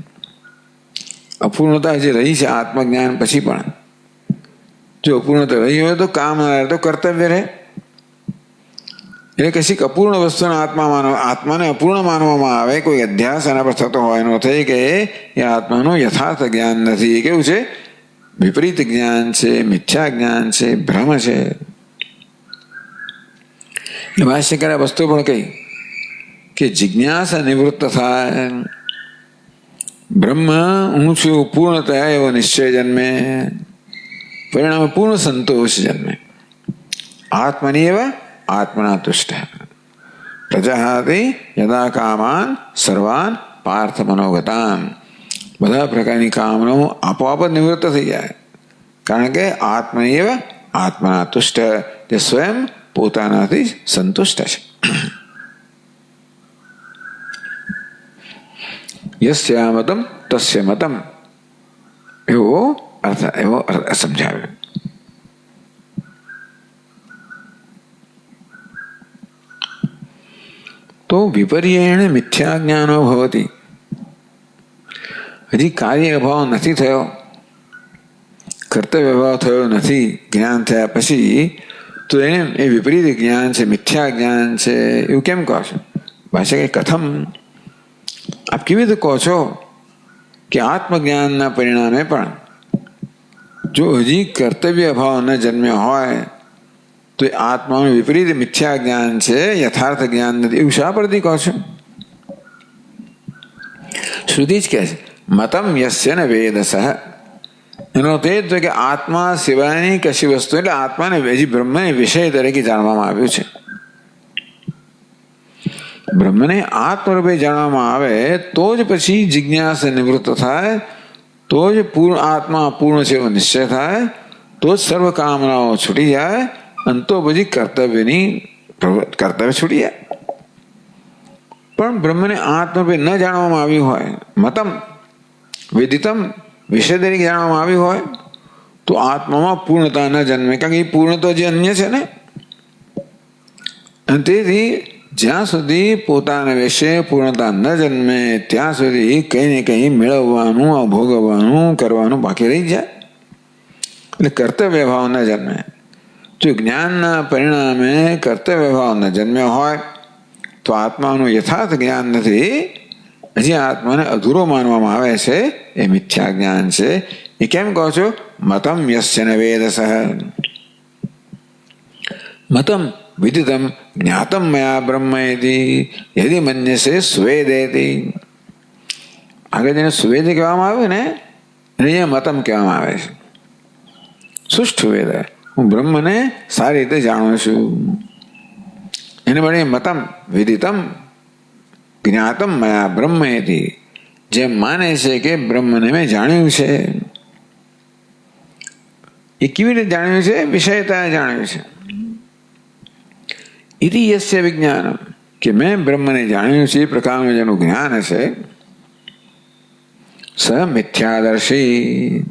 અપૂર્ણતા હજી રહી છે આત્મજ્ઞાન પછી પણ. જો અપૂર્ણતા રહી હોય તો કામ ના રહે તો કર્તવ્ય રહે. એટલે કશીક અપૂર્ણ વસ્તુને આત્માને અપૂર્ણ માનવામાં આવે, કોઈ અધ્યાસ એના પર થતો હોય એનો થઈ કે એ આત્માનું યથાર્થ જ્ઞાન નથી. એ કેવું છે? વિપરીત જ્ઞાન છે, મિથ્યા જ્ઞાન છે, ભ્રમ છે. ભાષ્યકારે આ વસ્તુ પણ કહી કે જિજ્ઞાસા નિવૃત્ત થાય, બ્રહ્મ હું છું પૂર્ણતયા એવો નિશ્ચય જન્મે, પરિણામે પૂર્ણ સંતોષ જન્મે. આત્મની એવ આત્મના તુષ્ટ પ્રજાહાતિ યદા કામાન સર્વાન પાર્થ મનોગતાન. બધા પ્રકારની કામનાઓ આપોઆપ જ નિવૃત્ત થઈ જાય, કારણ કે આત્મની એવ આત્મના તુષ્ટ, તે સ્વયં પોતાનાથી સંતુષ્ટ છે. યસ્ય મતમ તસ્ય મતમ, એવો અર્થ સમજાવ્યો. તો વિપર્યેણ મિથ્યા જ્ઞાનો ભવતી. હજી કાર્ય અભાવ નથી થયો, કર્તવ્ય અભાવ થયો નથી જ્ઞાન થયા પછી, તો એને એ વિપરીત જ્ઞાન છે, મિથ્યા જ્ઞાન છે એવું કેમ કહો છો? ભાષા કે કથમ, આપ કેવી રીતે કહો છો કે આત્મજ્ઞાનના પરિણામે પણ જો હજી કર્તવ્ય અભાવ ન જન્મ્યો હોય તો એ આત્માનું વિપરીત મિથ્યા જ્ઞાન છે, યથાર્થ જ્ઞાન નથી, એવું શા પરથી કહો છો? શ્રુતિ જ કહે છે મતમ યસ્ય ન વેદસઃ. એનો તે જ કે આત્મા સિવાયની કશી વસ્તુ, એટલે આત્માને હજી બ્રહ્મને વિષય તરીકે જાણવામાં આવ્યું છે. બ્રહ્મને આત્મરૂપે જાણવામાં આવે તો જ પછી જિજ્ઞાસા નિવૃત્ત થાય, તો જ આત્મા પૂર્ણ છે એવો નિશ્ચય થાય, તો જ સર્વ કામનાઓ છૂટી જાય, અને તો પછી કર્તવ્ય છૂટી જાય. પણ બ્રહ્મને આત્મરૂપે ન જાણવામાં આવ્યું હોય, મતમ વિદિતમ વિષય તરીકે જાણવામાં આવ્યું હોય, તો આત્મામાં પૂર્ણતા ન જન્મે, કારણ કે એ પૂર્ણતા જે અન્ય છે ને. અને તેથી જ્યાં સુધી પોતાના વિશે પૂર્ણતા ન જન્મે ત્યાં સુધી કંઈ ને કંઈ મેળવવાનું, ભોગવવાનું, કરવાનું બાકી રહી જાય. એટલે કર્તવ્ય ભાવ ન જન્મે. જો જ્ઞાનના પરિણામે કર્તવ્ય ભાવ ન જન્મ્યો હોય તો આત્માનું યથાર્થ જ્ઞાન નથી, હજી આત્માને અધૂરો માનવામાં આવે છે, એ મિથ્યા જ્ઞાન છે. એ કેમ કહો છો? મતમ યસ્ય ન વેદસઃ. મતમ વિદિતમ જ્ઞાતમ મયા બ્રહ્મેતિ યદિ મન્યસે સ્વેદેતિ. આગળ જેને સ્વેદ કહેવામાં આવ્યું ને એને અહીંયા મતમ કહેવામાં આવે છે. સુષ્ઠ વેદ, હું બ્રહ્મને સારી રીતે જાણું છું. એને મળે મતમ વિદિતમ જ્ઞાતમ મયા બ્રહ્મેતિ, જેમ માને છે કે બ્રહ્મને મેં જાણ્યું છે. એ કેવી રીતે જાણ્યું છે? વિષયતા જાણ્યું છે. ઇતિ યસ્ય વિજ્ઞાનમ, કે મેં બ્રહ્મને જાણ્યું છે, એ પ્રકારનું જેનું જ્ઞાન હશે, સ મિથ્યાદર્શી.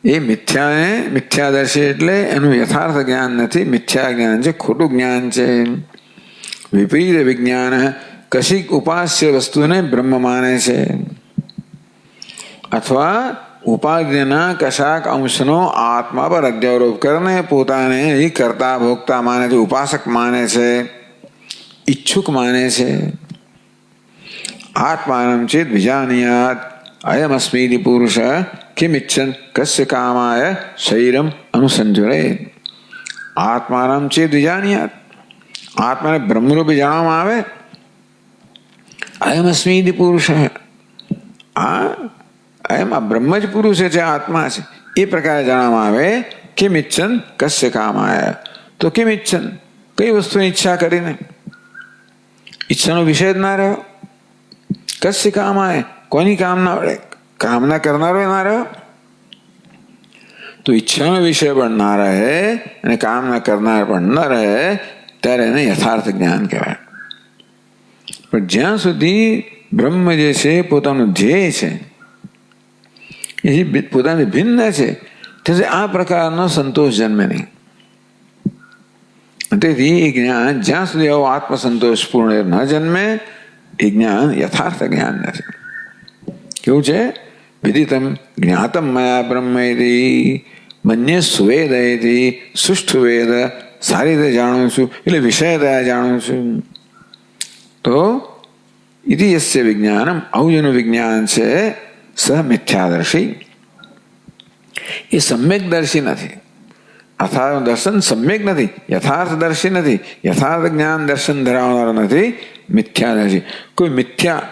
એ મિથ્યાદર્શી એટલે એનું યથાર્થ જ્ઞાન નથી, મિથ્યા જ્ઞાન છે, ખોટું જ્ઞાન છે. વિપરીત વિજ્ઞાન, કશીક ઉપાસ્ય વસ્તુને બ્રહ્મ માને છે, અથવા ઉપાદ્યના કશાક અંશનો આત્મા પર અધ્યારોપ કરીને પોતાને કરતા ભોગતા માને છે, ઉપાસક માને છે, ઈચ્છુક માને છે. આત્માનમ ચેત વિજાનીયાત અયમસ્મીતિ પુરુષ કિમિચ્છન કસ્ય કામાય શરીરમ અનુસંજરે. આત્માનમ ચેત વિજાનીયાત, આત્માને બ્રહ્મરૂપે જાણવામાં આવે. અયમસ્મીતિ પુરુષ, એમ આ બ્રહ્મ જ પુરુષ છે, આત્મા છે, એ પ્રકારે જાણવામાં આવે. કેમ ઈચ્છન કસ્ય કામાય, તો કેમ ઈચ્છન, કઈ વસ્તુની ઈચ્છા કરીને? ઈચ્છાનો વિષય જ ના રહ્યો. કસ્ય કામાય, કોની કામના વડે કામના કરનારો ના રહ્યો. તો ઈચ્છાનો વિષય પણ ના રહે અને કામના કરનાર પણ ન રહે ત્યારે એને યથાર્થ જ્ઞાન કહેવાય. પણ જ્યાં સુધી બ્રહ્મ જે છે પોતાનું ધ્યેય છે, એ પોતાની ભિન્ન છે, તેથી આ પ્રકારનો સંતોષ જન્મે નહીં. તેથી એ જ્ઞાન જ્યાં સુધી આવો આત્મસંતોષ પૂર્ણ ન જન્મે એ જ્ઞાન યથાર્થ જ્ઞાન નથી. કેવું છે? વિદિતમ જ્ઞાતમ મયા બ્રહ્મેતિ મન્ય સુવેદયતિ સુષ્ઠુ વેદ. સારી રીતે જાણું છું એટલે વિષયતયા જાણું છું. તો ઇતિ યસ્ય વિજ્ઞાનમ, આવું જેનું વિજ્ઞાન છે, સ મિથ્યાદર્શી, એ સમ્યકદર્શી નથી. અર્થાત દર્શન સમ્યક નથી, યથાર્થદર્શી નથી, યથાર્થ જ્ઞાન દર્શન ધરાવનાર નથી, મિથ્યાદર્શી. કોઈ મિથ્યા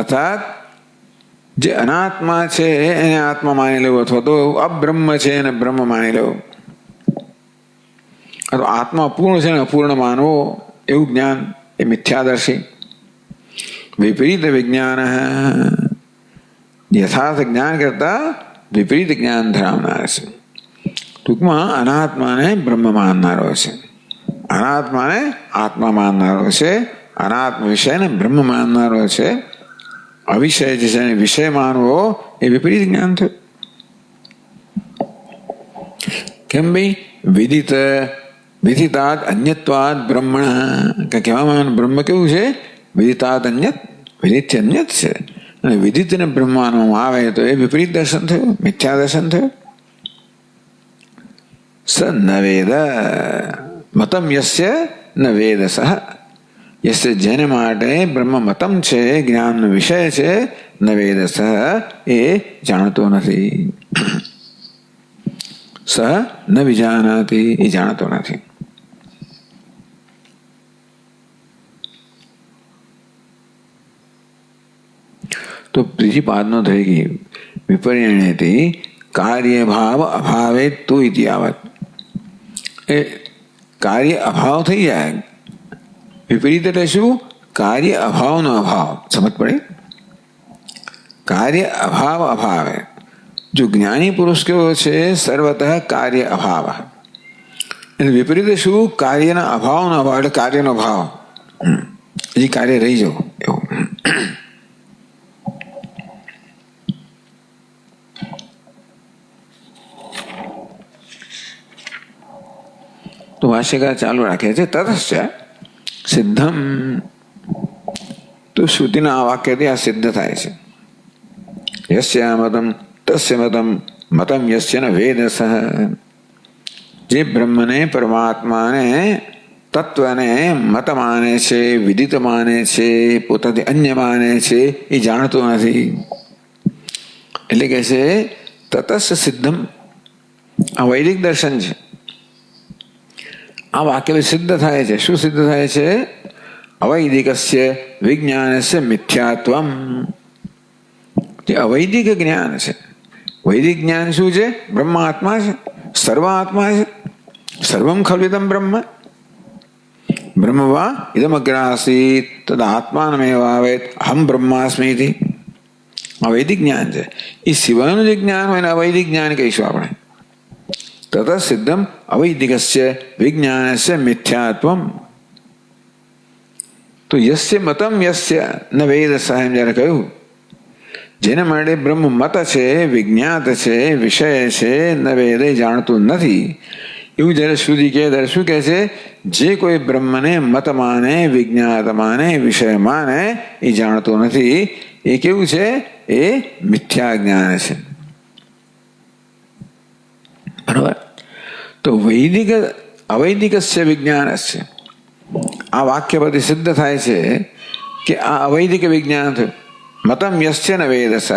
અર્થાત જે અનાત્મા છે એને આત્મા માની લેવું, અથવા તો અબ્રહ્મ છે એને બ્રહ્મ માની લેવું, અથવા આત્મા પૂર્ણ છે ને અપૂર્ણ માનવો, એવું જ્ઞાન એ મિથ્યાદર્શી. વિપરીત વિજ્ઞાન, યથાર્થ જ્ઞાન કરતા વિપરીત જ્ઞાન ધરાવનાર છે. ટૂંકમાં અનાત્માને બ્રહ્મ માનનારો છે, અનાત્માને આત્મા માનનારો છે, અનાત્મ વિષયને બ્રહ્મ માનનારો છે. અવિષય જે છે વિષય માનવો એ વિપરીત જ્ઞાન થયું. કેમ ભાઈ? વિદિતાદ અન્યત્વાદ બ્રહ્મણ, કહેવામાં બ્રહ્મ કેવું છે? વિદિતાદ અન્યત, વિદિત અન્યત છે, અને વિદિતને બ્રહ્મ માનવામાં આવે તો એ વિપરીત દર્શન થયું, મિથ્યા દર્શન થયું. સ ન વેદ મતમ યસ્ય ન વેદ સહ, યસ્ય જેને માટે બ્રહ્મ મતમ છે, જ્ઞાનનો વિષય છે, ન વેદ સહ એ જાણતો નથી, સહ ન વિજાનાતિ એ જાણતો નથી. તો ત્રીજી પાદનો થઈ ગઈ વિપર્યણેથી કાર્યભાવ અભાવે તુ ઇતિ આવત. એ કાર્ય અભાવ થઈ જાય. વિપરીત એટલે શું? કાર્ય અભાવનો અભાવ. સમજ પડે? કાર્ય અભાવ અભાવે. જો જ્ઞાની પુરુષ કેવો છે? સર્વતઃ કાર્ય અભાવ. એટલે વિપરીત શું? કાર્યના અભાવનો અભાવ, એટલે કાર્યનો ભાવ, એ કાર્ય રહી જવું એવું. તો ભાષ્યકાર ચાલુ રાખે છે, તતશ્ચ સિદ્ધમ. તો શ્રુતિના આ વાક્યથી આ સિદ્ધ થાય છે. યસ્ય મતમ તસ્ય મતમ મતમ યસ્ય ન વેદ સહ. જે બ્રહ્મને, પરમાત્માને, તત્વને મત માને છે, વિદિત માને છે, પોતાથી અન્ય માને છે, એ જાણતો નથી. એટલે કે છે તતસ્ય સિદ્ધમ. આ વૈદિક દર્શન છે. આ વાક્ય સિદ્ધ થાય છે. શું સિદ્ધ થાય છે? અવૈદિકસ્ય વિજ્ઞાનસ્ય મિથ્યાત્વમ. જે અવૈદિક જ્ઞાન છે, વૈદિક જ્ઞાન શું છે? બ્રહ્મ આત્મા છે, સર્વ આત્મા છે. સર્વમ ખલ્વિદમ બ્રહ્મ, બ્રહ્મ વા ઇદમ અગ્ર આસીત તદ આત્માનમેવાવેત અહમ બ્રહ્માસ્મિ. આ વૈદિક જ્ઞાન છે. એ સિવાયનું જે જ્ઞાન હોય ને અવૈદિક જ્ઞાન કહીશું આપણે. તત સિદ્ધમ અવૈદિકસ્ય વિજ્ઞાનસ્ય મિથ્યાત્વમ. તો યસ્ય મતમ યસ્ય ન વેદ સહ એમ જ્યારે કહ્યું, જેને માટે બ્રહ્મ મત છે, વિજ્ઞાત છે, વિષય છે, ન વેદ જાણતું નથી, એવું જ્યારે શ્રુતિ કહે ત્યારે શું કહે છે? જે કોઈ બ્રહ્મને મત માને, વિજ્ઞાત માને, વિષય માને, એ જાણતો નથી, એ કેવું છે? એ મિથ્યા જ્ઞાન છે. બરાબર? તો વૈદિક અવૈદિકસ્ય વિજ્ઞાનસ્ય, આ વાક્ય પરથી સિદ્ધ થાય છે કે આ અવૈદિક વિજ્ઞાન થયું. મતમ યસ્ય ન વેદ સહ.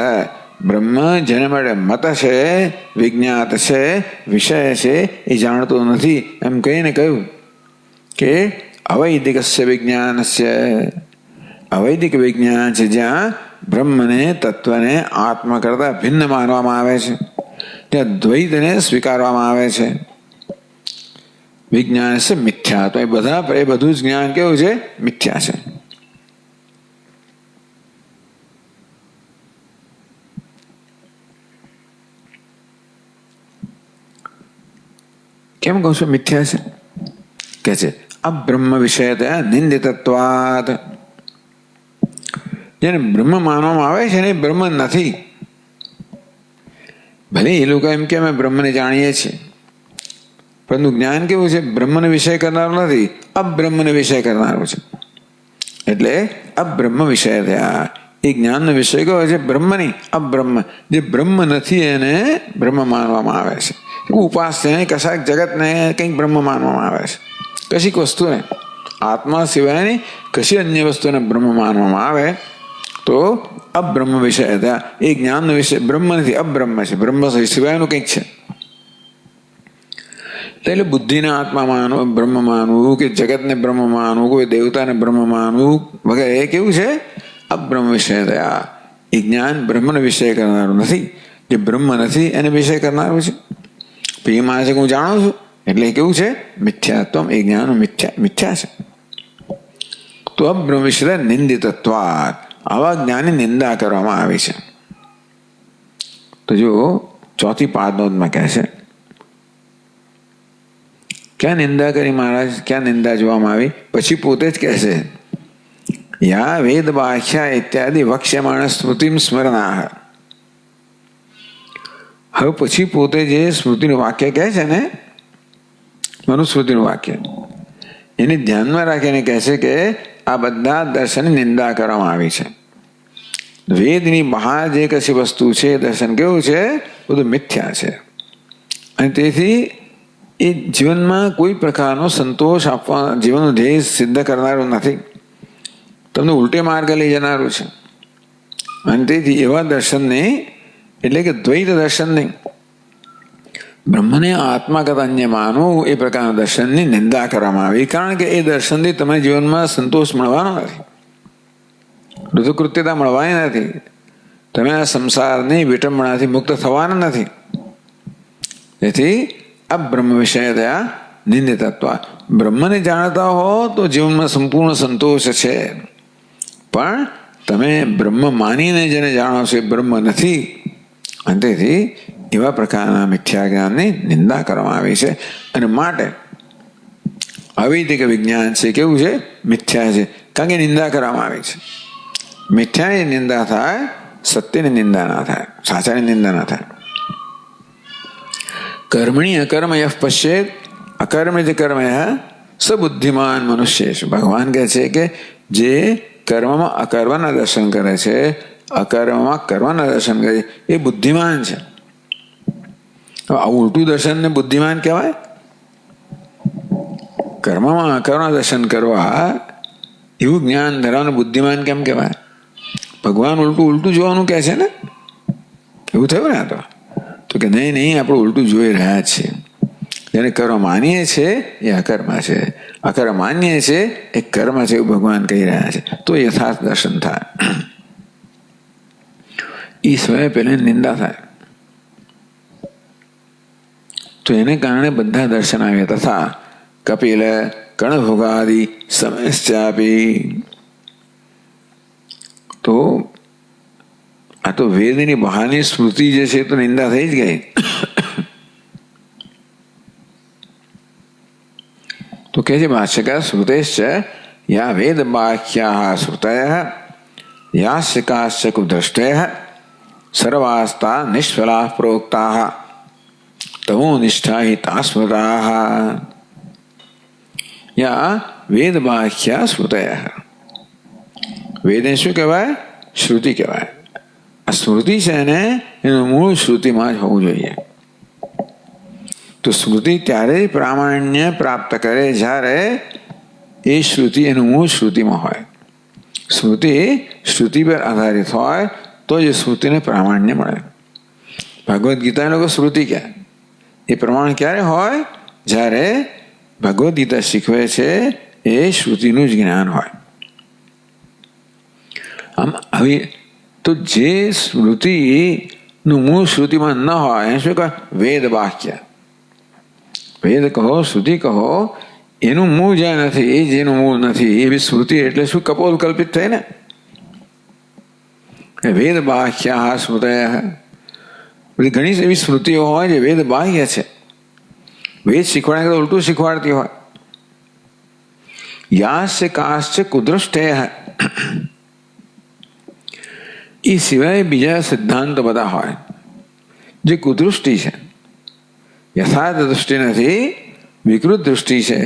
બ્રહ્મ જેને માટે મત છે, વિજ્ઞાત છે, વિષય છે, એ જાણતો નથી, એમ કહીને કહ્યું કે અવૈદિકસ્ય વિજ્ઞાનસ્ય. અવૈદિક વિજ્ઞાન છે જ્યાં બ્રહ્મને, તત્વને આત્મા કરતા ભિન્ન માનવામાં આવે છે, ત્યાં દ્વૈતને સ્વીકારવામાં આવે છે. વિજ્ઞાન છે મિથ્યા. તો એ બધું જ જ્ઞાન કેવું છે? મિથ્યા છે. કેમ કહું છું મિથ્યા છે? કે છે અબ્રહ્મ વિષયતયા નિંદિતત્વાત. જેને બ્રહ્મ માનવામાં આવે છે ને એ બ્રહ્મ નથી. ભલે એ લોકો એમ કે અમે બ્રહ્મને જાણીએ છીએ, પરંતુ જ્ઞાન કેવું છે? બ્રહ્મને વિષય કરનારું નથી, અબ્રહ્મને વિષય કરનારું છે. એટલે અબ્રહ્મ વિષય થયા. એ જ્ઞાનનો વિષય કયો છે? બ્રહ્મ નહીં, અબ્રહ્મ. જે બ્રહ્મ નથી એને બ્રહ્મ માનવામાં આવે છે. ઉપાસ્યને કશાક જગતને કંઈક બ્રહ્મ માનવામાં આવે છે, કશીક વસ્તુને. આત્મા સિવાયની કશી અન્ય વસ્તુને બ્રહ્મ માનવામાં આવે તો અબ્રહ્મ વિષય થયા. એ જ્ઞાનનો વિષય બ્રહ્મ નથી, અબ્રહ્મ છે. બ્રહ્મ સિવાયનું કંઈક છે. એટલે બુદ્ધિને આત્મા માનવું, બ્રહ્મ માનવું, કે જગતને બ્રહ્મ માનવું, કોઈ દેવતાને બ્રહ્મ માનવું વગેરે એ કેવું છે? અબ્રહ્મ વિષય થયા. એ જ્ઞાન બ્રહ્મને વિષય કરનારું નથી. જે બ્રહ્મ નથી એને વિષય કરનારું છે. એ માને છે કે હું જાણું છું, એટલે કેવું છે? મિથ્યાત્વ. એ જ્ઞાન મિથ્યા છે. તો અબ્રહ્મ વિષય નિંદિતત્વાत्. આવા જ્ઞાનની નિંદા કરવામાં આવી છે. તો જો ચોથી પાદનોદમાં કહે છે, ક્યાં નિંદા કરી મહારાજ? ક્યાં નિંદા જોવામાં આવી? પછી પોતે જ કહેશે, યા વેદ વાખ્યા ઇત્યાદિ વક્ષ્યમાણ સ્મૃતિમ સ્મરનાહ. હવે પછી પોતે જે સ્મૃતિનું વાક્ય કહે છે ને, મનુસ્મૃતિનું વાક્ય, એને ધ્યાનમાં રાખીને કહે છે કે આ બધા દર્શનની નિંદા કરવામાં આવી છે. વેદની બહાર જે કશી વસ્તુ છે એ દર્શન કેવું છે? બધું મિથ્યા છે. અને તેથી એ જીવનમાં કોઈ પ્રકારનો સંતોષ આપવા, જીવનનું ધ્યેય સિદ્ધ કરનારું નથી, તમને ઉલટે માર્ગે લઈ જનારું છે. અને તેથી એવા દર્શનને, એટલે કે દ્વૈત દર્શન નહીં, બ્રહ્મને આત્મા કરતા અન્ય માનવું, એ પ્રકારના દર્શનની નિંદા કરવામાં આવી. કારણ કે એ દર્શનથી તમે જીવનમાં સંતોષ મળવાનો નથી, ઋતુકૃત્યતા મળવાની નથી, તમે આ સંસારની વિટંબણાથી મુક્ત થવાના નથી. તેથી અબ્રહ્મ વિષય થયા નિંદિતત્વ. બ્રહ્મને જાણતા હો તો જીવનમાં સંપૂર્ણ સંતોષ છે, પણ તમે બ્રહ્મ માનીને જેને જાણો છો એ બ્રહ્મ નથી. અને તેથી એવા પ્રકારના મિથ્યા જ્ઞાનની નિંદા કરવામાં આવી છે. અને માટે અવૈધિક વિજ્ઞાન છે કેવું છે? મિથ્યા છે. કારણ કે નિંદા કરવામાં આવી છે. મિથ્યાની નિંદા થાય, સત્યની નિંદા ના થાય, સાચાની નિંદા ના થાય. કર્મણી અકર્મ યઃ પશ્યેત અકર્મિત કર્મ સબુદ્ધિમાન મનુષ્ય. ભગવાન કહે છે કે જે કર્મમાં અકર્મના દર્શન કરે છે, અકર્મમાં કર્મના દર્શન કરે છે, એ બુદ્ધિમાન છે. આ ઉલટું દર્શનને બુદ્ધિમાન કહેવાય? કર્મમાં અકર્મના દર્શન કરવા એવું જ્ઞાન ધરાવવાનું બુદ્ધિમાન કેમ કહેવાય? ભગવાન ઉલટું જોવાનું કહે છે ને, એવું થયું ને? આ તો કે નહીં, આપણે ઉલટું જોઈ રહ્યા છીએ. જેને કર્મ માનીએ છીએ એ અકર્મ છે, અકર્મ માનીએ છીએ એ કર્મ છે, એવું ભગવાન કહી રહ્યા છે. તો યથાર્થ દર્શન થાય. એ સમયે પહેલા નિંદા થાય. તો એને કારણે બધા દર્શન આવ્યા. તથા કપિલ કણભોગાદિ સમસ્યાપી. તો આ તો વેદની બહારની સ્મૃતિ જે છે તો નિંદા થઈ જ ગઈ. તો કે છે ભાષ્યકાર, શ્રુતેશ્ચ યા વેદ વાક્યા શ્રુતય યાસ્યકાશ્ચ કુદ્રષ્ટય સર્વાસ્તા નિષ્ફલા પ્રોક્તા તમો નિષ્ઠા હિ તાસ્મૃતા. યા વેદ વાક્યા શ્રુતય. વેદને શું કહેવાય? શ્રુતિ કહેવાય. આ સ્મૃતિ છે ને એનું મૂળ શ્રુતિમાં જ હોવું જોઈએ. તો સ્મૃતિ ત્યારે પ્રામાણ્ય પ્રાપ્ત કરે જ્યારે એ શ્રુતિ એનું મૂળ શ્રુતિમાં હોય. સ્મૃતિ શ્રુતિ પર આધારિત હોય તો જ સ્મૃતિને પ્રામાણ્ય મળે. ભગવદ્ ગીતા લોકો શ્રુતિ કહે. એ પ્રમાણ ક્યારે હોય? જ્યારે ભગવદ્ ગીતા શીખવે છે એ શ્રુતિનું જ જ્ઞાન હોય. આમ હવે તો જે સ્મૃતિનું મૂળ શ્રુતિમાં ન હોય એને શું કહે? વેદ વાક્ય. વેદ કહો, શ્રુતિ કહો, એનું મૂળ જ્યાં નથી, એ જેનું મૂળ નથી એવી સ્મૃતિ એટલે શું? કપોલ કલ્પિત થઈ ને. વેદ બાહ્યા સ્મૃતય. બધી ઘણી એવી સ્મૃતિઓ હોય જે વેદ બાહ્ય છે, વેદ શીખવાડે કરતા ઉલટું શીખવાડતી હોય. યાસ્ય કાશ્ચ કુદ્રષ્ટય. એ સિવાય બીજા સિદ્ધાંતો બધા હોય જે કુદૃષ્ટિ છે, યથાર્થ દૃષ્ટિ નથી, વિકૃત દૃષ્ટિ છે,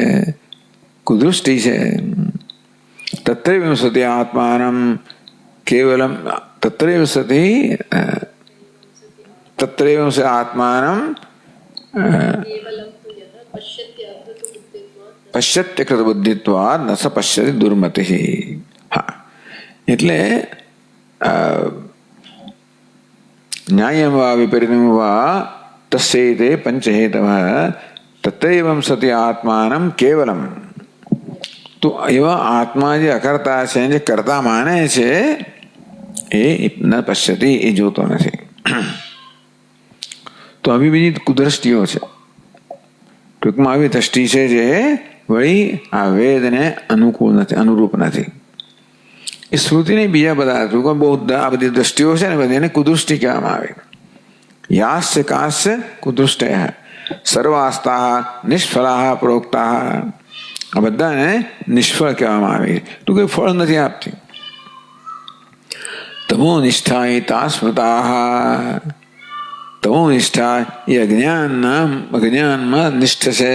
કુદૃષ્ટિ છે. તત્રૈવ વિંશતિ આત્માનમ કેવલમ તત્રૈવ સતિ તત્રૈવ આત્માનમ પશ્યત્યકૃત બુદ્ધિત્વાદ ન સ પશ્યતિ દુર્મતિ. હા, એટલે ન્યાયમ વા વિપરીતમ વા તસ્યૈતે પંચહેતવઃ તત્રૈવં સતિ આત્માનમ કેવલમ. તો એવા આત્મા જે અકર્તા છે, જે કર્તા માને છે, એ ન પશ્યતિ, એ જોતો નથી. તો આવી બીજી કુદ્રષ્ટિઓ છે. ટૂંકમાં આવી દ્રષ્ટિ છે જે વળી આ વેદને અનુકૂળ નથી, અનુરૂપ નથી. એ શ્રુતિને બીજા બધા ટૂંકમાં બહુ આ બધી દ્રષ્ટિઓ છે ને બધી એને કુદૃષ્ટિ કહેવામાં આવે. યાસ્ય કાસ્ય કુદૃષ્ટય સર્વાસ્તા નિષ્ફળા પ્રોક્તા, આ બધાને નિષ્ફળ કહેવામાં આવે, તો કોઈ ફળ નથી આપતી. તમો નિષ્ઠા એ તાસ્મૃતા, તમો નિષ્ઠા એ અજ્ઞાનમાં નિષ્ઠ છે,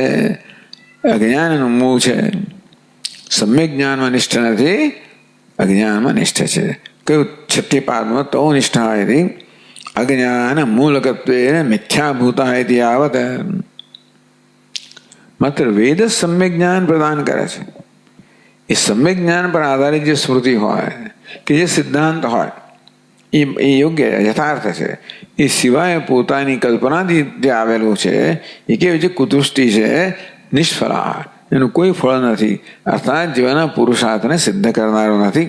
અજ્ઞાનનું મૂળ છે. સમ્યક જ્ઞાનમાં નિષ્ઠ નથી, અજ્ઞાનમાં નિષ્ઠ છે. કયું છઠ્ઠી પાદમાં તમો નિષ્ઠા હતી અજ્ઞાન મૂલકત્વે મિથ્યાભૂતા હતી આવત. માત્ર વેદ સમ્યક જ્ઞાન પ્રદાન કરે છે. એ સમ્યક જ્ઞાન પર આધારિત જે સ્મૃતિ હોય કે જે સિદ્ધાંત હોય એ યોગ્ય યથાર્થ છે. એ સિવાય પોતાની કલ્પનાથી જે આવેલું છે એ કેવી છે, કુદૃષ્ટિ છે, નિષ્ફળા, એનું કોઈ ફળ નથી, અર્થાત જીવનના પુરુષાર્થને સિદ્ધ કરનારો નથી.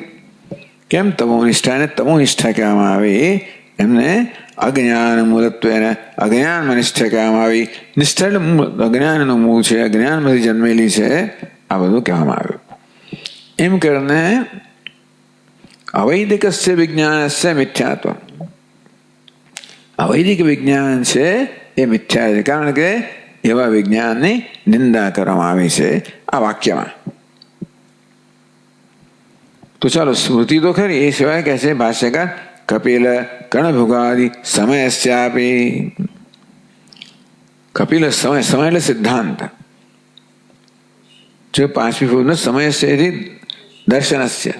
કેમ તમોનિષ્ઠા ને તમોનિષ્ઠા કહેવામાં આવી? એમને અજ્ઞાન મૂળત્વેને અજ્ઞાનમાં નિષ્ઠા કહેવામાં આવી. નિષ્ઠા એટલે મૂળ, અજ્ઞાનનું મૂળ છે, અજ્ઞાનમાંથી જન્મેલી છે, આ બધું કહેવામાં આવ્યું. એમ કરીને અવૈદિકસ્ય વિજ્ઞાનસ્ય મિથ્યાત્વ, અવૈદિક વિજ્ઞાન છે એ મિથ્યા છે, કારણ કે એવા વિજ્ઞાનની નિંદા કરવામાં આવી છે આ વાક્યમાં. તો ચાલો, સ્મૃતિ તો ખરી, એ સિવાય કહે છે ભાષ્યકાર કપિલ કણભુગાદિ સમયસ્યાપી. કપિલ સમય, સમય એટલે સિદ્ધાંત. જો પાંચમી ફૂટનો સમયસ્યથી દર્શનસ્ય,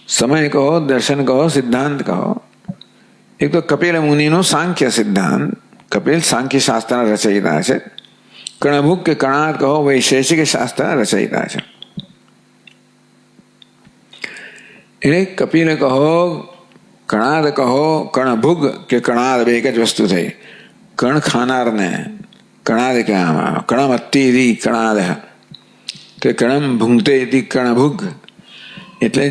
સમય કહો, દર્શન કહો, સિદ્ધાંત કહો. એક તો કપિલ મુનિનો સાંખ્ય સિદ્ધાંત, કપિલ સાંખ્ય શાસ્ત્રના રચયિતા છે. કણભુગ કે કણાદ કહો, વૈશેષિક શાસ્ત્રના રચયિતા છે. એટલે કપિલ કહો, કણાદ કહો, કણભુગ કે કણાદ બે એક જ વસ્તુ થઈ. કણ ખાનારને કણાદ કહેવામાં આવે. કણમત્તી કણાદ કે કણમ ભૂંગતે કણભુગ. એટલે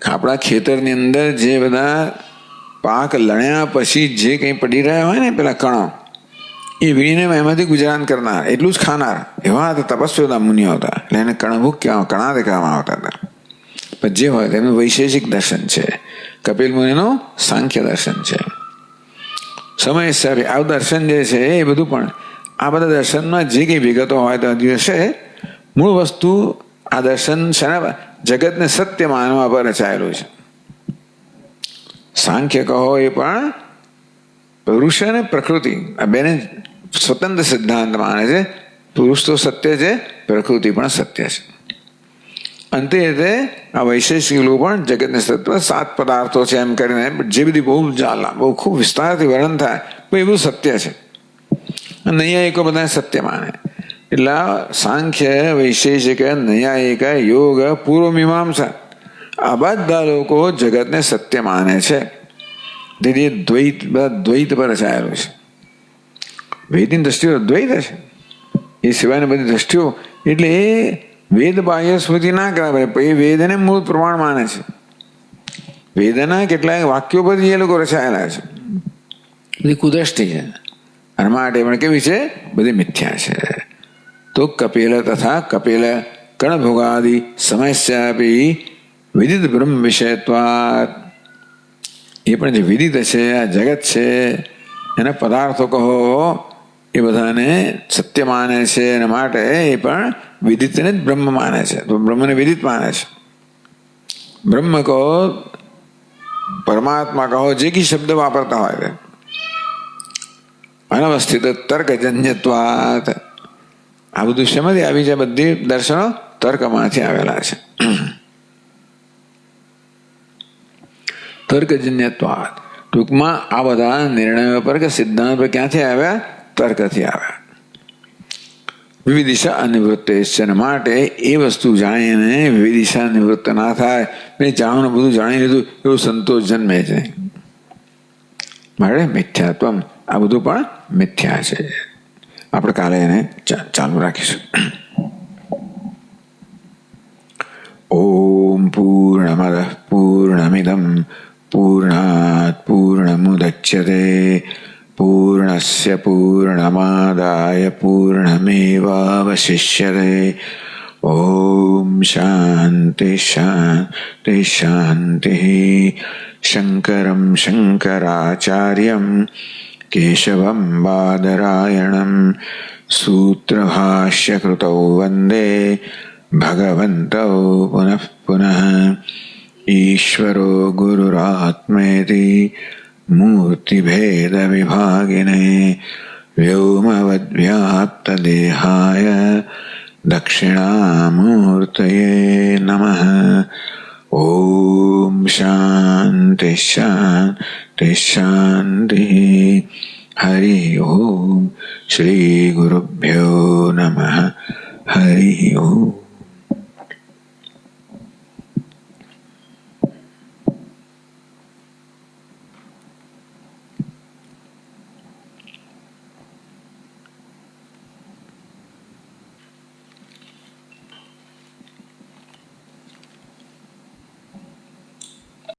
આપણા ખેતરની અંદર જે બધા પાક લણ્યા પછી જે કંઈ પડી રહ્યા હોય ને પેલા કણો, એ વીણીને એમાંથી ગુજરાન કરનાર, એટલું જ ખાનાર, એવા તપસ્વી હતા, મુનિઓ હતા. એટલે એને કણભુગ કહેવામાં, કણાદ કહેવામાં આવતા હતા. પણ જે હોય તેમનું વૈશેષિક દર્શન છે, કપિલ મુનિનું સાંખ્ય દર્શન છે. સમય હિસાબે આ દર્શન જે છે એ બધું, પણ આ બધા દર્શનમાં જે કંઈ વિગતો હોય તો હશે, મૂળ વસ્તુ આ દર્શન છે ને જગતને સત્ય માનવા પર રચાયેલું છે. સાંખ્ય કહો એ પણ પુરુષ અને પ્રકૃતિ આ બેને સ્વતંત્ર સિદ્ધાંત માને છે. પુરુષ તો સત્ય છે, પ્રકૃતિ પણ સત્ય છે. અંતે આ વૈશેષિક લોકો પણ જગતને સત્ય, 7 પદાર્થો છે એમ કરીને જે બધી બહુ ખૂબ વિસ્તારથી વર્ણન થાય, એ બધું સત્ય છે. નૈયાયિકો બધા સત્ય માને. એટલે સાંખ્ય, વૈશેષિક, નૈયાયિક, યોગ, પૂર્વ મીમાંસા, આ બધા લોકો જગતને સત્ય માને છે. તેથી દ્વૈત પર રચાયેલું છે. વેદની દ્રષ્ટિઓ દ્વૈત છે, એ સિવાયની બધી દ્રષ્ટિઓ. એટલે એ વેદ બાહ્ય સ્મૃતિ ના કરાવે, એ વેદને મૂળ પ્રમાણ માને છે. વેદના કેટલાક વાક્યો પરથી એ લોકો રચાયેલા છે. બધી કુદ્રષ્ટિ છે, અને માટે પણ કેવી છે, બધી મિથ્યા છે. તો કપિલ તથા કપિલ કણભોગાદિ સમસ્યાપી વિદિત બ્રહ્મ વિષયત્વાત, એ પણ જે વિદિત છે, આ જગત છે, એના પદાર્થો કહો, એ બધાને સત્ય માને છે. એના માટે એ પણ વિદિતને જ બ્રહ્મ માને છે. તો બ્રહ્મને વિદિત માને છે. બ્રહ્મ કહો પરમાત્મા કહો જે કી શબ્દ વાપરતા હોય અનવસ્થિત તર્કજન્યત્વાત. આ બધું શેમાંથી આવી છે? બધી દર્શનો તર્કમાંથી આવેલા છે. તર્કજન્યત્વાત ટૂંકમાં આ બધા નિર્ણયો પર કે સિદ્ધાંત પર ક્યાંથી આવ્યા? તર્કથી આવ્યા. વિવિધિશા અનિવૃત્ત માટે એ વસ્તુ જાણીને વિવિધિશા નિવૃત્ત ના થાય. મેં જાણવાનું બધું જાણી લીધું એવું સંતોષ જન્મે છે. મારે મિથ્યાત્વમ, આ બધું પણ મિથ્યા છે. આપણે કાલે એને ચાલુ રાખીશું. ઓમ પૂર્ણમદ પૂર્ણમિદમ પૂર્ણાત પૂર્ણમુદચ્યતે પૂર્ણસ્ય પૂર્ણમાદાય પૂર્ણમેવાવશિષ્યતે. ઓમ શાંતિ શાંતિ શાંતિ. શંકરમ શંકરાચાર્યમ કેશવમ બાદરાયણમ સૂત્રભાષ્યકૃતૌ વંદે ભગવन्तौ પુનઃ પુનઃ. ઈશ્વરો ગુરુરાત્મેતિ મૂર્તિભેદવિભાગિને વ્યોમવદ્વ્યાપ્તદેહાય દક્ષિણામૂર્તયે નમઃ. ઓમ શાંતિ શાંતિ શાંતિ. હરિ ઓમ. શ્રી ગુરુભ્યો નમઃ. હરિ ઓમ.